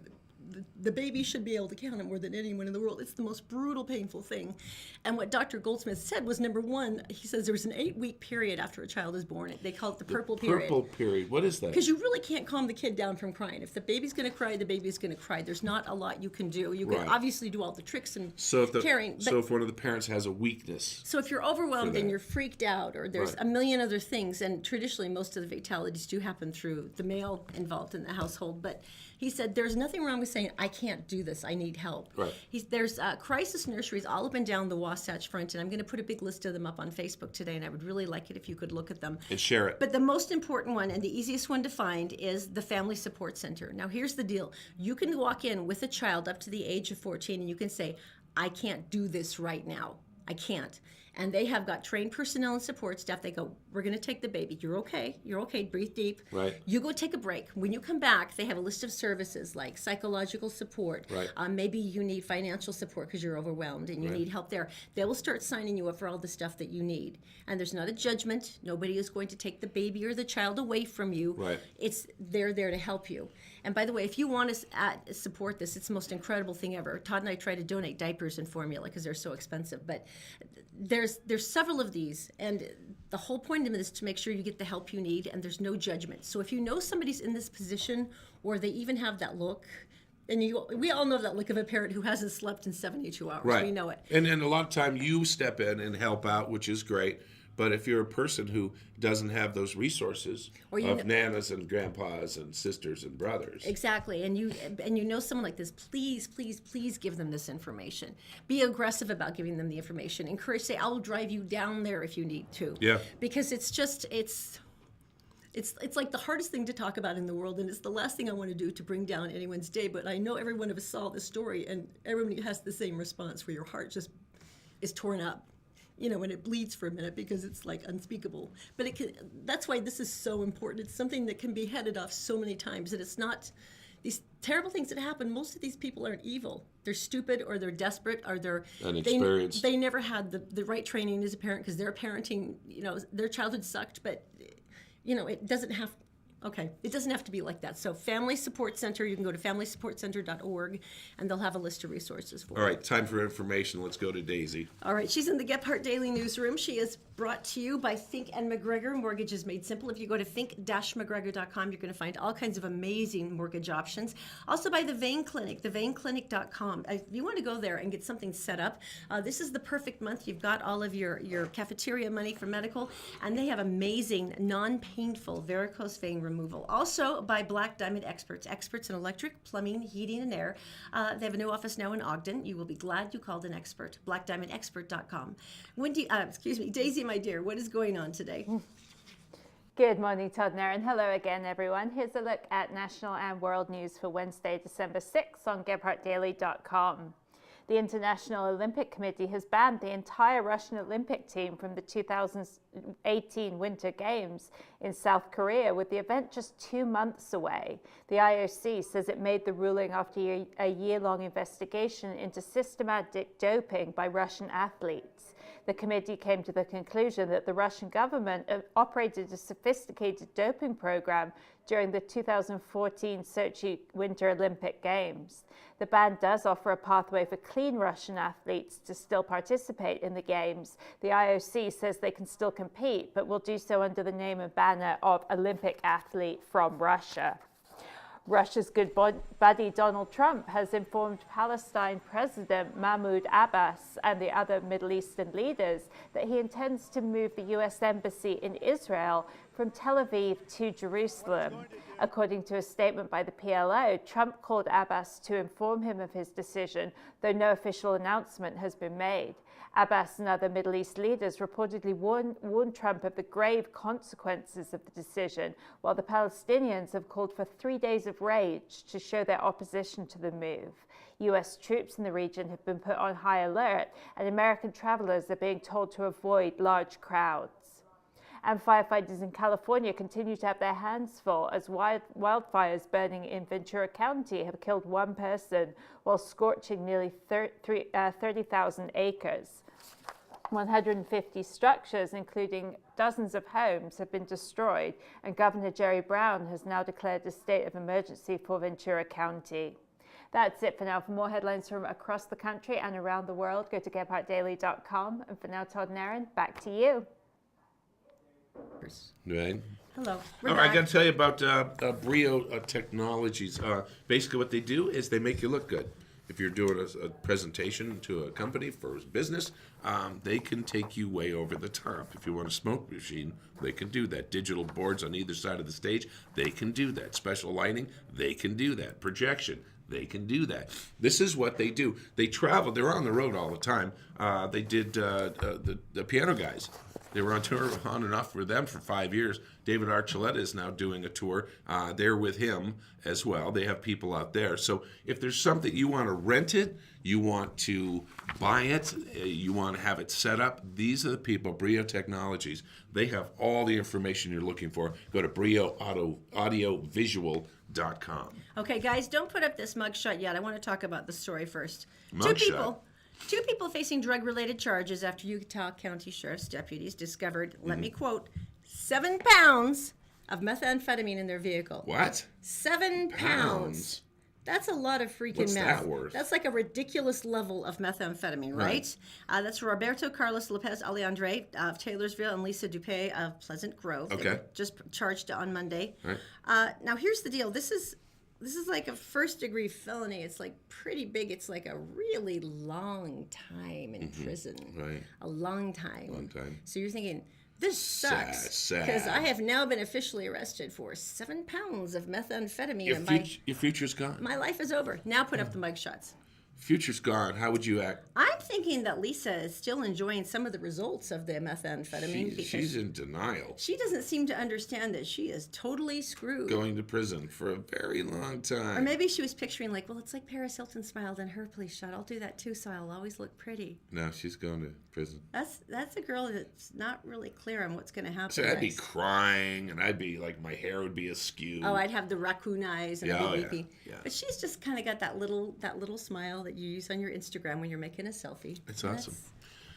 the baby should be able to count it more than anyone in the world. It's the most brutal, painful thing. And what Dr. Goldsmith said was, number one, he says there's an 8-week period after a child is born. They call it the purple period. Purple period. What is that? Because you really can't calm the kid down from crying. If the baby's going to cry, the baby's going to cry. There's not a lot you can do. You can Right. obviously do all the tricks and So if caring. so if one of the parents has a weakness. So if you're overwhelmed that. and you're freaked out, or there's Right. a million other things, and traditionally most of the fatalities do happen through the male involved in the household, but he said there's nothing wrong with saying, I can't do this, I need help. Right. There's crisis nurseries all up and down the Wasatch Front, and I'm going to put a big list of them up on Facebook today, and I would really like it if you could look at them. And share it. But the most important one and the easiest one to find is the Family Support Center. Now here's the deal. You can walk in with a child up to the age of 14 and you can say, I can't do this right now. I can't. And they have got trained personnel and support staff. They go, we're going to take the baby. You're okay. You're okay. Breathe deep. Right. You go take a break. When you come back, they have a list of services like psychological support. Right. Maybe you need financial support because you're overwhelmed and you need help there. They will start signing you up for all the stuff that you need. And there's not a judgment. Nobody is going to take the baby or the child away from you. Right. They're there to help you. And by the way, if you want to support this, it's the most incredible thing ever. Todd and I try to donate diapers and formula because they're so expensive. But there's several of these, and the whole point of it is to make sure you get the help you need, and there's no judgment. So if you know somebody's in this position, or they even have that look, and we all know that look of a parent who hasn't slept in 72 hours. Right. We know it. And a lot of time you step in and help out, which is great. But if you're a person who doesn't have those resources of nanas and grandpas and sisters and brothers. Exactly. And you know someone like this, please, please, please give them this information. Be aggressive about giving them the information. Encourage, say, I'll drive you down there if you need to. Yeah. Because it's like the hardest thing to talk about in the world, and it's the last thing I want to do to bring down anyone's day. But I know every one of us saw this story, and everyone has the same response where your heart just is torn up. You know, when it bleeds for a minute because it's like unspeakable. But that's why this is so important. It's something that can be headed off so many times. And it's not these terrible things that happen. Most of these people aren't evil. They're stupid, or they're desperate, or they're inexperienced. They never had the right training as a parent because their parenting, their childhood sucked. But, it doesn't have to be like that. So Family Support Center, you can go to familysupportcenter.org, and they'll have a list of resources for you. All right, time for information. Let's go to Daisy. All right, she's in the Gephardt Daily Newsroom. She is brought to you by Fink and McGregor, Mortgages Made Simple. If you go to fink-mcgregor.com, you're going to find all kinds of amazing mortgage options. Also by the Vein Clinic, theveinclinic.com. If you want to go there and get something set up, this is the perfect month. You've got all of your cafeteria money for medical, and they have amazing, non-painful varicose vein removal. Also by Black Diamond Experts in electric, plumbing, heating, and air. They have a new office now in Ogden. You will be glad you called an expert. BlackDiamondExpert.com. Daisy, my dear, what is going on today? Good morning, Todd and Erin. Hello again, everyone. Here's a look at national and world news for Wednesday, December 6th on GephartDaily.com. The International Olympic Committee has banned the entire Russian Olympic team from the 2018 Winter Games in South Korea, with the event just 2 months away. The IOC says it made the ruling after a year-long investigation into systematic doping by Russian athletes. The committee came to the conclusion that the Russian government operated a sophisticated doping program during the 2014 Sochi Winter Olympic Games. The ban does offer a pathway for clean Russian athletes to still participate in the Games. The IOC says they can still compete, but will do so under the name and banner of Olympic athlete from Russia. Russia's good buddy Donald Trump has informed Palestine President Mahmoud Abbas and the other Middle Eastern leaders that he intends to move the U.S. Embassy in Israel from Tel Aviv to Jerusalem. According to a statement by the PLO, Trump called Abbas to inform him of his decision, though no official announcement has been made. Abbas and other Middle East leaders reportedly warned Trump of the grave consequences of the decision, while the Palestinians have called for 3 days of rage to show their opposition to the move. U.S. troops in the region have been put on high alert, and American travelers are being told to avoid large crowds. And firefighters in California continue to have their hands full as wildfires burning in Ventura County have killed one person while scorching nearly 30,000 acres. 150 structures, including dozens of homes, have been destroyed, and Governor Jerry Brown has now declared a state of emergency for Ventura County. That's it for now. For more headlines from across the country and around the world, go to GephartDaily.com. And for now, Todd and Erin, back to you. Right. Hello. All right, I got to tell you about Brio Technologies. Basically, what they do is they make you look good. If you're doing a presentation to a company for business, they can take you way over the top. If you want a smoke machine, they can do that. Digital boards on either side of the stage, they can do that. Special lighting, they can do that. Projection, they can do that. This is what they do. They travel. They're on the road all the time. They did the Piano Guys. They were on tour on and off with them for 5 years. David Archuleta is now doing a tour. They're with him as well. They have people out there. So if there's something you want to rent it, you want to buy it, you want to have it set up, these are the people, Brio Technologies. They have all the information you're looking for. Go to BrioAudiovisual.com. Okay, guys, don't put up this mugshot yet. I want to talk about the story first. Mugshot? Two people facing drug-related charges after Utah County Sheriff's deputies discovered, let me quote, 7 pounds of methamphetamine in their vehicle. What? 7 pounds. That's a lot of freaking What's meth. that worth? That's like a ridiculous level of methamphetamine, right? That's Roberto Carlos Lopez Alejandre of Taylorsville and Lisa Dupé of Pleasant Grove. Okay. They were just charged on Monday. Right. Now, here's the deal. This is like a first-degree felony. It's like pretty big. It's like a really long time in prison. Right. A long time. Long time. So you're thinking, this sucks. Sad. Because I have now been officially arrested for 7 pounds of methamphetamine. Your future's gone. My life is over. Now put up the mugshots. Future's gone. How would you act? I'm thinking that Lisa is still enjoying some of the results of the methamphetamine She's in denial. she doesn't seem to understand that she is totally screwed. Going to prison for a very long time. Or maybe she was picturing like, well, it's like Paris Hilton smiled in her police shot. I'll do that too, so I'll always look pretty. No, she's going to prison. That's a girl that's not really clear on what's going to happen. So I'd be next. crying, and I'd be like, my hair would be askew. Oh, I'd have the raccoon eyes and I'd be weepy. Yeah. But she's just kind of got that little smile that you use on your Instagram when you're making a selfie. It's awesome.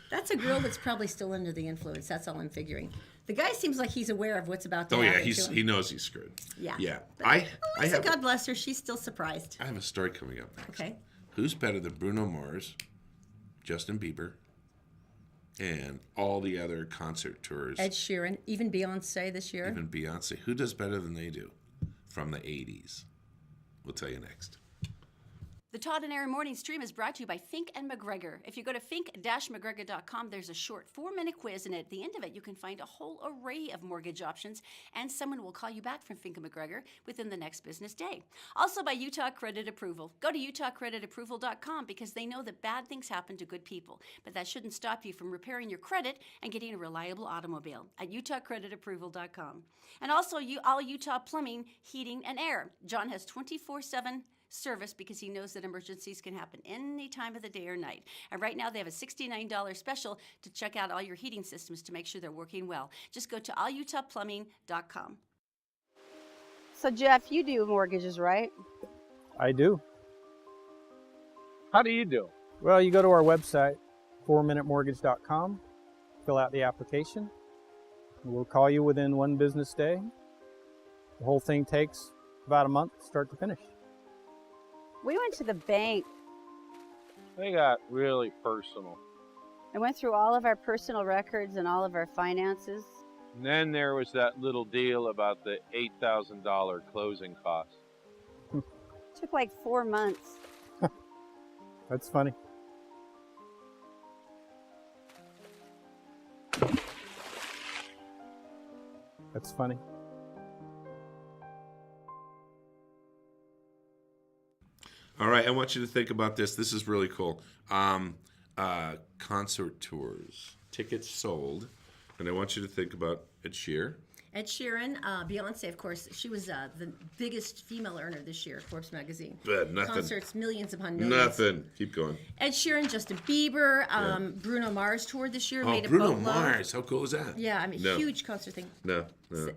That's a girl that's probably still under the influence. That's all I'm figuring. The guy seems like he's aware of what's about to Oh happen yeah, to him. he knows he's screwed. Yeah. Yeah. But Lisa, God bless her. She's still surprised. I have a story coming up next. Okay. Who's better than Bruno Mars, Justin Bieber, and all the other concert tours? Ed Sheeran, even Beyonce this year. Even Beyonce. Who does better than they do from the 80s? We'll tell you next. The Todd and Erin Morning Stream is brought to you by Fink and McGregor. If you go to fink-mcgregor.com, there's a short 4-minute quiz, and at the end of it, you can find a whole array of mortgage options, and someone will call you back from Fink and McGregor within the next business day. Also by Utah Credit Approval. Go to utahcreditapproval.com because they know that bad things happen to good people, but that shouldn't stop you from repairing your credit and getting a reliable automobile at utahcreditapproval.com. And also all Utah Plumbing, Heating, and Air. John has 24/7 service because he knows that emergencies can happen any time of the day or night. And right now they have a $69 special to check out all your heating systems to make sure they're working well. Just go to allutahplumbing.com. So Jeff, you do mortgages, right? I do. How do you do? Well, you go to our website, 4minutemortgage.com, fill out the application. We'll call you within 1 business day. The whole thing takes about a month, start to finish. We went to the bank They got really personal. and went through all of our personal records and all of our finances. And then there was that little deal about the $8,000 closing costs. It took like 4 months. That's funny. That's funny. All right, I want you to think about this. This is really cool. Concert tours, tickets sold, and I want you to think about Ed Sheeran. Ed Sheeran, Beyonce, of course, she was the biggest female earner this year, Forbes magazine. But nothing. Concerts, millions upon millions. Nothing. Keep going. Ed Sheeran, Justin Bieber, Bruno Mars toured this year. Oh, made a Bruno boatload. Mars. How cool is that? Yeah, I mean, No. huge concert thing. No.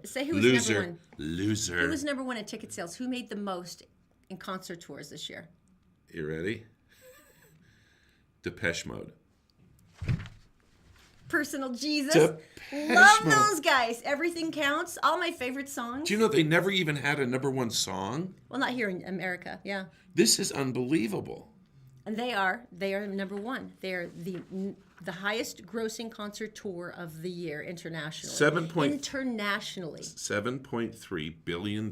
Say who was Loser. number one. Loser. Who was number one in ticket sales? Who made the most in concert tours this year? You ready? Depeche Mode. Personal Jesus. Depeche Love Mode. those guys. Everything Counts. All my favorite songs. Do you know they never even had a number one song? Well, not here in America, yeah. This is unbelievable. And they are number one. They are the highest grossing concert tour of the year internationally. Internationally. $7.3 billion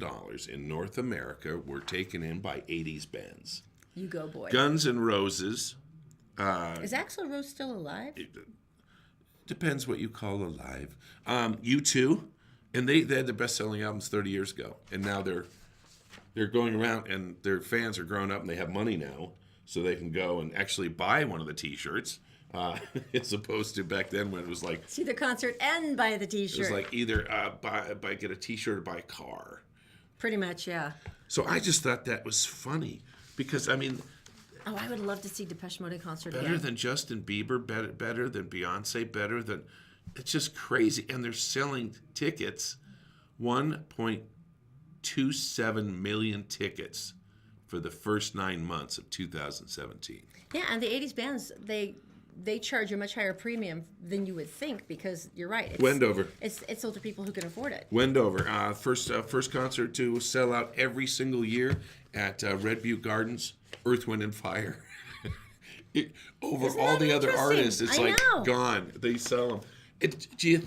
in North America were taken in by 80s bands. You go, boy. Guns N' Roses. Is Axl Rose still alive? Depends what you call alive. U2, and they had the best-selling albums 30 years ago, and now they're going around, and their fans are growing up, and they have money now, so they can go and actually buy one of the T-shirts, as opposed to back then when it was like See the concert and buy the T-shirt. it was like either get a T-shirt or buy a car. Pretty much, yeah. So I just thought that was funny because I mean. Oh, I would love to see Depeche Mode in concert Better again. than Justin Bieber, better than Beyonce, better than... It's just crazy. And they're selling tickets, 1.27 million tickets for the first 9 months of 2017. Yeah, and the 80s bands, they charge a much higher premium than you would think because you're right. Wendover. It's older people who can afford it. Wendover. First concert to sell out every single year at Red Butte Gardens, Earth, Wind, and Fire. Over Isn't all that the other interesting? artists, it's I like know. gone. They sell them. Do you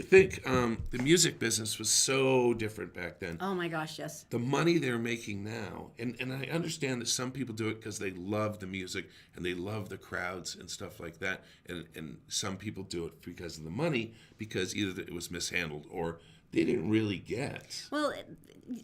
think the music business was so different back then? Oh my gosh, yes. The money they're making now, and I understand that some people do it because they love the music and they love the crowds and stuff like that, and some people do it because of the money, because either it was mishandled or they didn't really get. Well,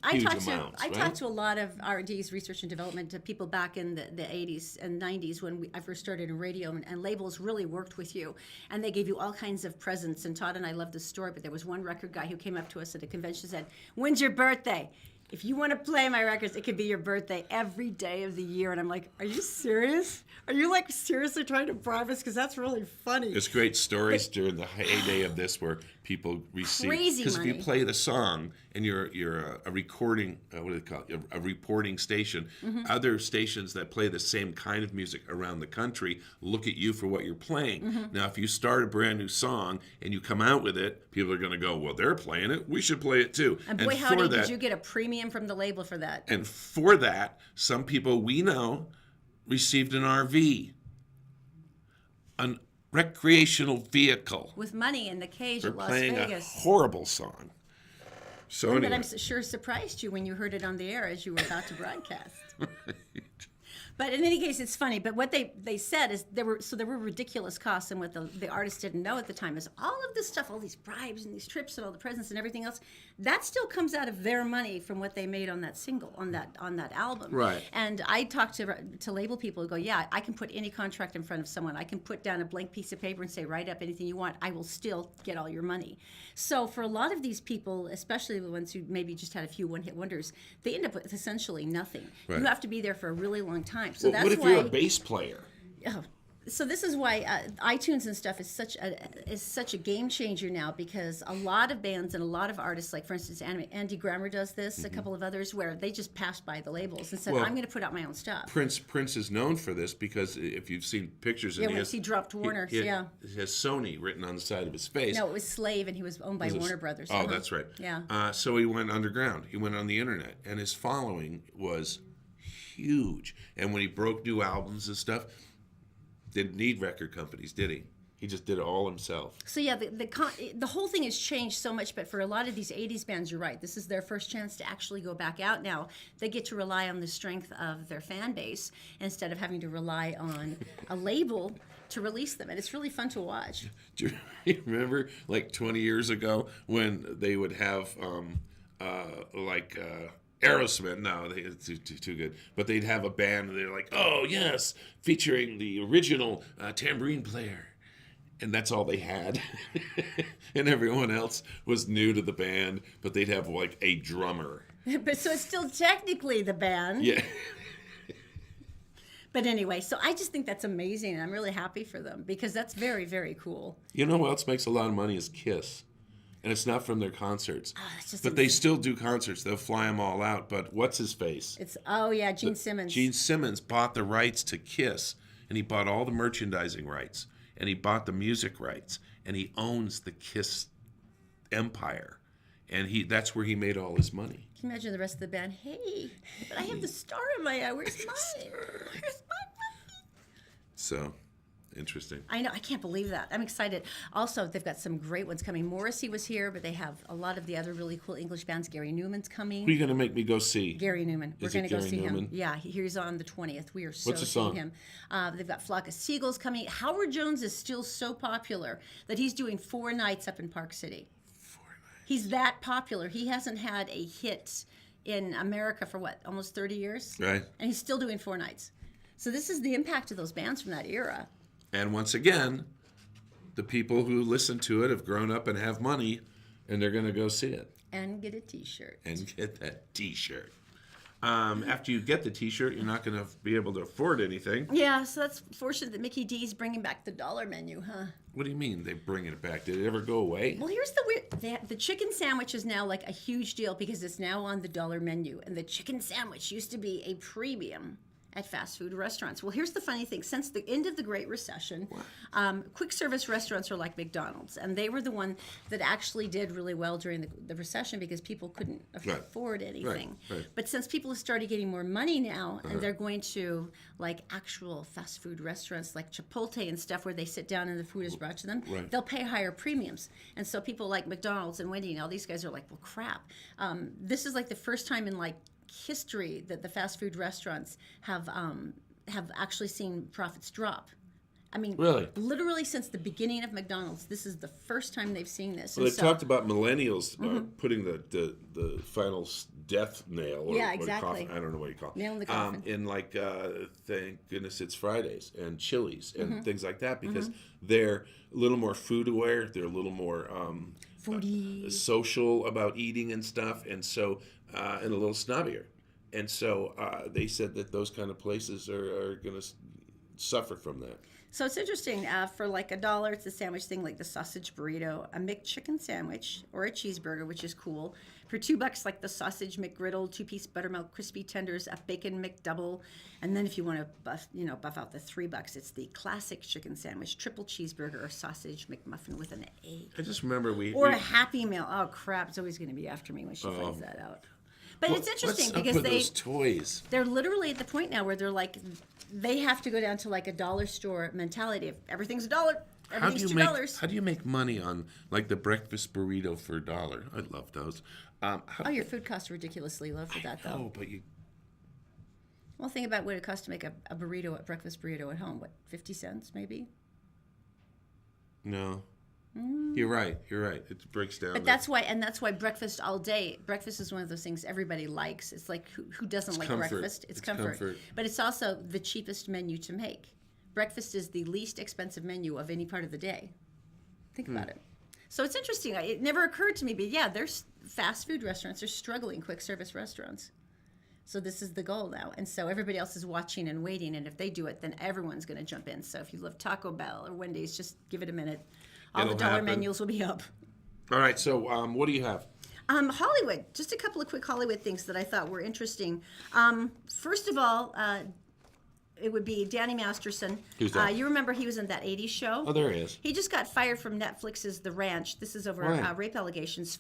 I Huge talked amounts, to right? talked to a lot of R&D's research and development to people back in the 80s and 90s when I first started in radio, and labels really worked with you, and they gave you all kinds of presents. And Todd and I love this story, but there was one record guy who came up to us at a convention and said, "When's your birthday? If you want to play my records, it could be your birthday every day of the year." And I'm like, "Are you serious? Are you like seriously trying to bribe us? Because that's really funny." There's great stories during the heyday of this where people receive Crazy because if you money. play the song and you're a recording what do they call it, a reporting station, Mm-hmm. other stations that play the same kind of music around the country look at you for what you're playing. Mm-hmm. Now, if you start a brand new song and you come out with it, people are going to go, "Well, they're playing it. We should play it too." And boy, for howdy, that, did you get a premium from the label for that? And for that, some people we know received an RV, an recreational vehicle, With money in the cage for at Las playing a Vegas. horrible song. So But anyway, I'm sure surprised you when you heard it on the air as you were about to broadcast. But in any case, it's funny. But what they said is there were ridiculous costs, and what the artists didn't know at the time is all of this stuff, all these bribes and these trips and all the presents and everything else, that still comes out of their money from what they made on that single, on that album. Right. And I talked to label people who go, "Yeah, I can put any contract in front of someone. I can put down a blank piece of paper and say, write up anything you want. I will still get all your money." So for a lot of these people, especially the ones who maybe just had a few one-hit wonders, they end up with essentially nothing. Right. You have to be there for a really long time. So well, that's what if why. you're a bass player? Oh, so this is why iTunes and stuff is such a game changer now, because a lot of bands and a lot of artists, like for instance Andy Grammer does this, a couple of others, where they just passed by the labels and said, Well, "I'm going to put out my own stuff." Prince is known for this because if you've seen pictures, Yeah, and once he dropped Warner, he yeah. has Sony written on the side of his face. No, it was Slave, and he was owned by Was it- Warner Brothers. Oh, that's right. Yeah. So he went underground. He went on the internet, and his following was huge. And when he broke new albums and stuff, didn't need record companies, did he? He just did it all himself. So yeah, the whole thing has changed so much. But for a lot of these '80s bands, you're right. This is their first chance to actually go back out now. They get to rely on the strength of their fan base instead of having to rely on a label to release them, and it's really fun to watch. Do you remember, like 20 years ago, when they would have Aerosmith? No, it's too good. But they'd have a band, and they're like, "Oh yes, featuring the original tambourine player." and that's all they had. And everyone else was new to the band, but they'd have like a drummer. But so it's still technically the band. Yeah. But anyway, so I just think that's amazing, and I'm really happy for them because that's very, very cool. You know who else makes a lot of money is Kiss. And it's not from their concerts. Oh, that's just but they still do concerts. They'll fly them all out. But what's his face? Gene Simmons. Gene Simmons bought the rights to Kiss, and he bought all the merchandising rights, and he bought the music rights, and he owns the Kiss empire. And that's where he made all his money. Can you imagine the rest of the band? Hey, but I have the star in my eye. Where's mine? Where's my money? So, interesting. I know. I can't believe that. I'm excited. Also, they've got some great ones coming. Morrissey was here, but they have a lot of the other really cool English bands. Gary Newman's coming. Who are you going to make me go see? Gary Newman. We're Is it going to go Gary see Newman? him. Yeah, he's on the 20th. We are so What's the seeing song? him. They've got Flock of Seagulls coming. Howard Jones is still so popular that he's doing 4 nights up in Park City. 4 nights. He's that popular. He hasn't had a hit in America for almost 30 years? Right. And he's still doing 4 nights. So this is the impact of those bands from that era. And once again, the people who listen to it have grown up and have money, and they're going to go see it. And get a T-shirt. And get that T-shirt. After you get the T-shirt, you're not going to be able to afford anything. Yeah, so that's fortunate that Mickey D's bringing back the dollar menu, huh? What do you mean they're bringing it back? Did it ever go away? Well, here's the weird... The chicken sandwich is now like a huge deal because it's now on the dollar menu. And the chicken sandwich used to be a premium at fast food restaurants. Well, here's the funny thing. Since the end of the Great Recession, quick service restaurants are like McDonald's. And they were the one that actually did really well during the recession because people couldn't afford anything. Right. But since people have started getting more money now, and they're going to like actual fast food restaurants like Chipotle and stuff where they sit down and the food is brought to them, they'll pay higher premiums. And so people like McDonald's and Wendy and all these guys are like, well, crap. This is like the first time in like history that the fast food restaurants have actually seen profits drop. I mean, really? Literally since the beginning of McDonald's, this is the first time they've seen this. Well, they talked about millennials putting the final death nail. Or exactly. I don't know what you call it. Nail in the coffin. In like, thank goodness it's Fridays and Chili's and things like that because they're a little more food aware. They're a little more foodie, social about eating and stuff, and so and a little snobbier. And so they said that those kind of places are going to suffer from that. So it's interesting. For like $1, it's a sandwich thing like the sausage burrito, a McChicken sandwich, or a cheeseburger, which is cool. For $2, like the sausage McGriddle, 2-piece buttermilk crispy tenders, a bacon McDouble, and then if you want to buff out the $3, it's the classic chicken sandwich, triple cheeseburger, or sausage McMuffin with an egg. I just remember or a Happy Meal. Oh crap! It's always going to be after me when she finds that out. But it's interesting because those toys. They're literally at the point now where they're like, they have to go down to like a dollar store mentality. If everything's $1, everything's $2. How do you make money on like the breakfast burrito for $1? I love those. Your food costs ridiculously low for that, though. Oh, but you. Well, think about what it costs to make a breakfast burrito at home. What, 50 cents maybe? No. You're right. It breaks down. But that's why breakfast all day. Breakfast is one of those things everybody likes. It's like who doesn't like comfort. breakfast? It's comfort. But it's also the cheapest menu to make. Breakfast is the least expensive menu of any part of the day. Think about it. So it's interesting. It never occurred to me, but yeah, there's fast food restaurants are struggling, quick service restaurants. So this is the goal now. And so everybody else is watching and waiting. And if they do it, then everyone's going to jump in. So if you love Taco Bell or Wendy's, just give it a minute. All the dollar menus will be up. All right. So what do you have? Hollywood. Just a couple of quick Hollywood things that I thought were interesting. First of all, it would be Danny Masterson. Who's that? You remember he was in that 80s show? Oh, there he is. He just got fired from Netflix's The Ranch. This is over rape allegations.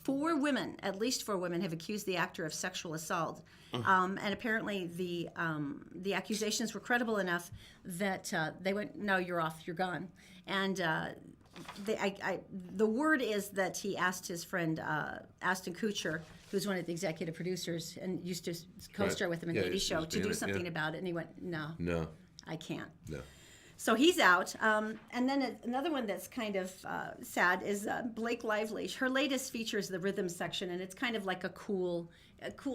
At least 4 women, have accused the actor of sexual assault. And apparently the accusations were credible enough that they went, no, you're off, you're gone. And the word is that he asked his friend Ashton Kutcher, who's one of the executive producers and used to co-star with him in the 80s show, to do something about it. And he went, no, I can't. No. So he's out. And then another one that's kind of sad is Blake Lively. Her latest features the rhythm section, and it's kind of like a cool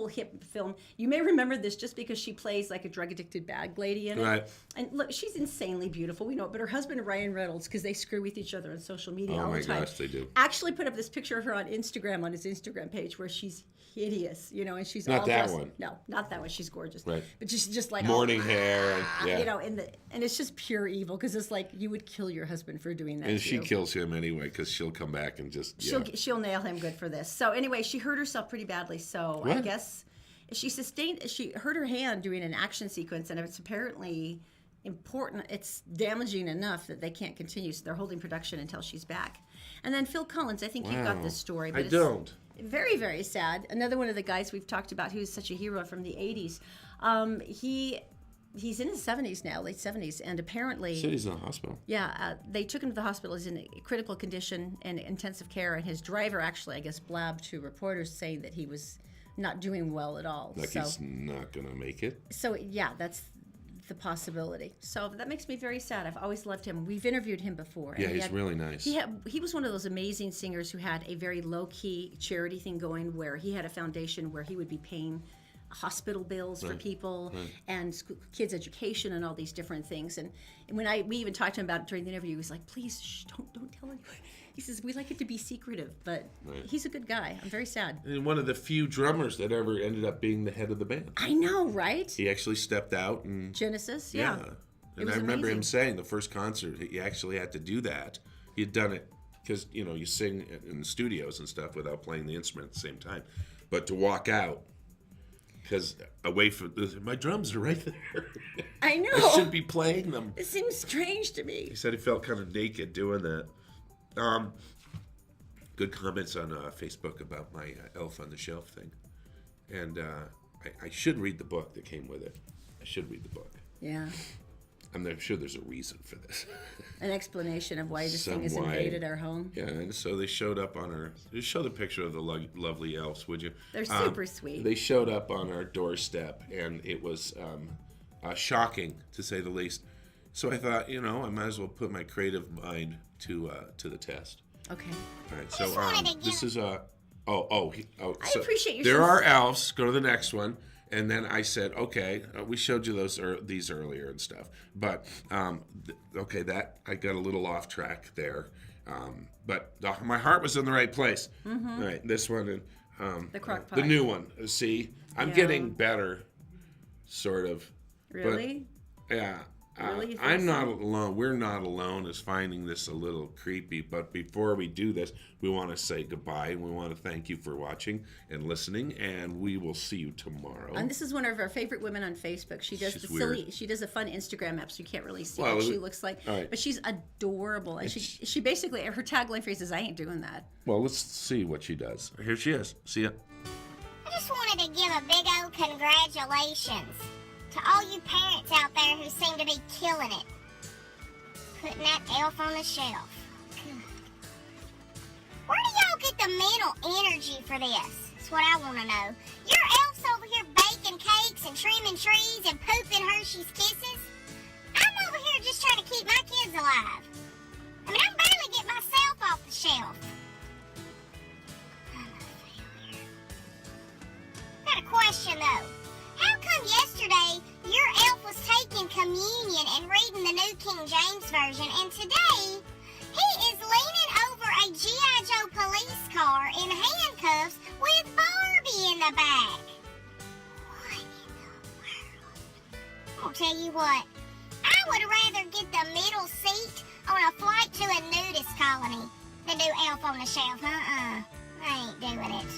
hip film. You may remember this just because she plays like a drug-addicted bag lady in it. Right. And look, she's insanely beautiful. We know it. But her husband, Ryan Reynolds, because they screw with each other on social media all the time. Oh my gosh, they do. Actually put up this picture of her on Instagram, on his Instagram page, where she's hideous, and she's Not all that dressed. one. No, not that one. She's gorgeous. Right. But she's just like Morning hair. And, and it's just pure evil, because it's like you would kill your husband for doing that. And to she you. kills him anyway, because she'll come back and just She'll nail him good for this. So anyway, she hurt herself pretty badly. So What? I guess she hurt her hand doing an action sequence, and it's apparently important. It's damaging enough that they can't continue. So they're holding production until she's back. And then Phil Collins, I think you got this story. But I don't. Very, very sad. Another one of the guys we've talked about who's such a hero from the 80s. He's in his 70s now, late 70s, and apparently... Said he's in the hospital. Yeah, they took him to the hospital. He's in critical condition and intensive care, and his driver actually, I guess, blabbed to reporters saying that he was not doing well at all. Like he's not going to make it. So, yeah, that's the possibility. So that makes me very sad. I've always loved him. We've interviewed him before. Yeah, he's really nice. He was one of those amazing singers who had a very low-key charity thing going, where he had a foundation where he would be paying hospital bills for people and kids' education and all these different things. And when we even talked to him about it during the interview, he was like, please, don't tell anyone. He says, we like it to be secretive, but he's a good guy. I'm very sad. And one of the few drummers that ever ended up being the head of the band. I know, right? He actually stepped out and... Genesis, yeah. And I remember him saying the first concert, he actually had to do that. He had done it because, you sing in the studios and stuff without playing the instrument at the same time. But to walk out, because away from... My drums are right there. I know. I should be playing them. It seems strange to me. He said he felt kind of naked doing that. Good comments on Facebook about my Elf on the Shelf thing. And I should read the book that came with it. I should read the book. Yeah. I'm sure there's a reason for this. An explanation of why this thing has invaded our home. Yeah, and so they showed up on our... Just show the picture of the lovely elves, would you? They're super sweet. They showed up on our doorstep, and it was shocking, to say the least. So I thought, I might as well put my creative mind to the test. Okay. All right, so this is a... I appreciate your... There are elves. Go to the next one. And then I said, okay, we showed you these earlier and stuff. But, okay, that I got a little off track there. But my heart was in the right place. Mm-hmm. All right, this one and the crock pot. The new one. See, I'm getting better, sort of. Really? But, yeah. Really? I'm not alone. We're not alone as finding this a little creepy. But before we do this, we want to say goodbye. And we want to thank you for watching and listening. And we will see you tomorrow. And this is one of our favorite women on Facebook. She's does a fun Instagram app, so you can't really see what she looks like. Right. But she's adorable. And she basically, her tagline phrase is, I ain't doing that. Well, let's see what she does. Here she is. See ya. I just wanted to give a big old congratulations to all you parents out there who seem to be killing it. Putting that elf on the shelf. Where do y'all get the mental energy for this? That's what I want to know. Your elf's over here baking cakes and trimming trees and pooping Hershey's Kisses. I'm over here just trying to keep my kids alive. I mean, I'm barely getting myself off the shelf. I'm a failure. Got a question, though. How come yesterday your elf was taking communion and reading the New King James Version, and today he is leaning over a G.I. Joe police car in handcuffs with Barbie in the back? What in the world? I'll tell you what, I would rather get the middle seat on a flight to a nudist colony than do Elf on the Shelf. I ain't doing it.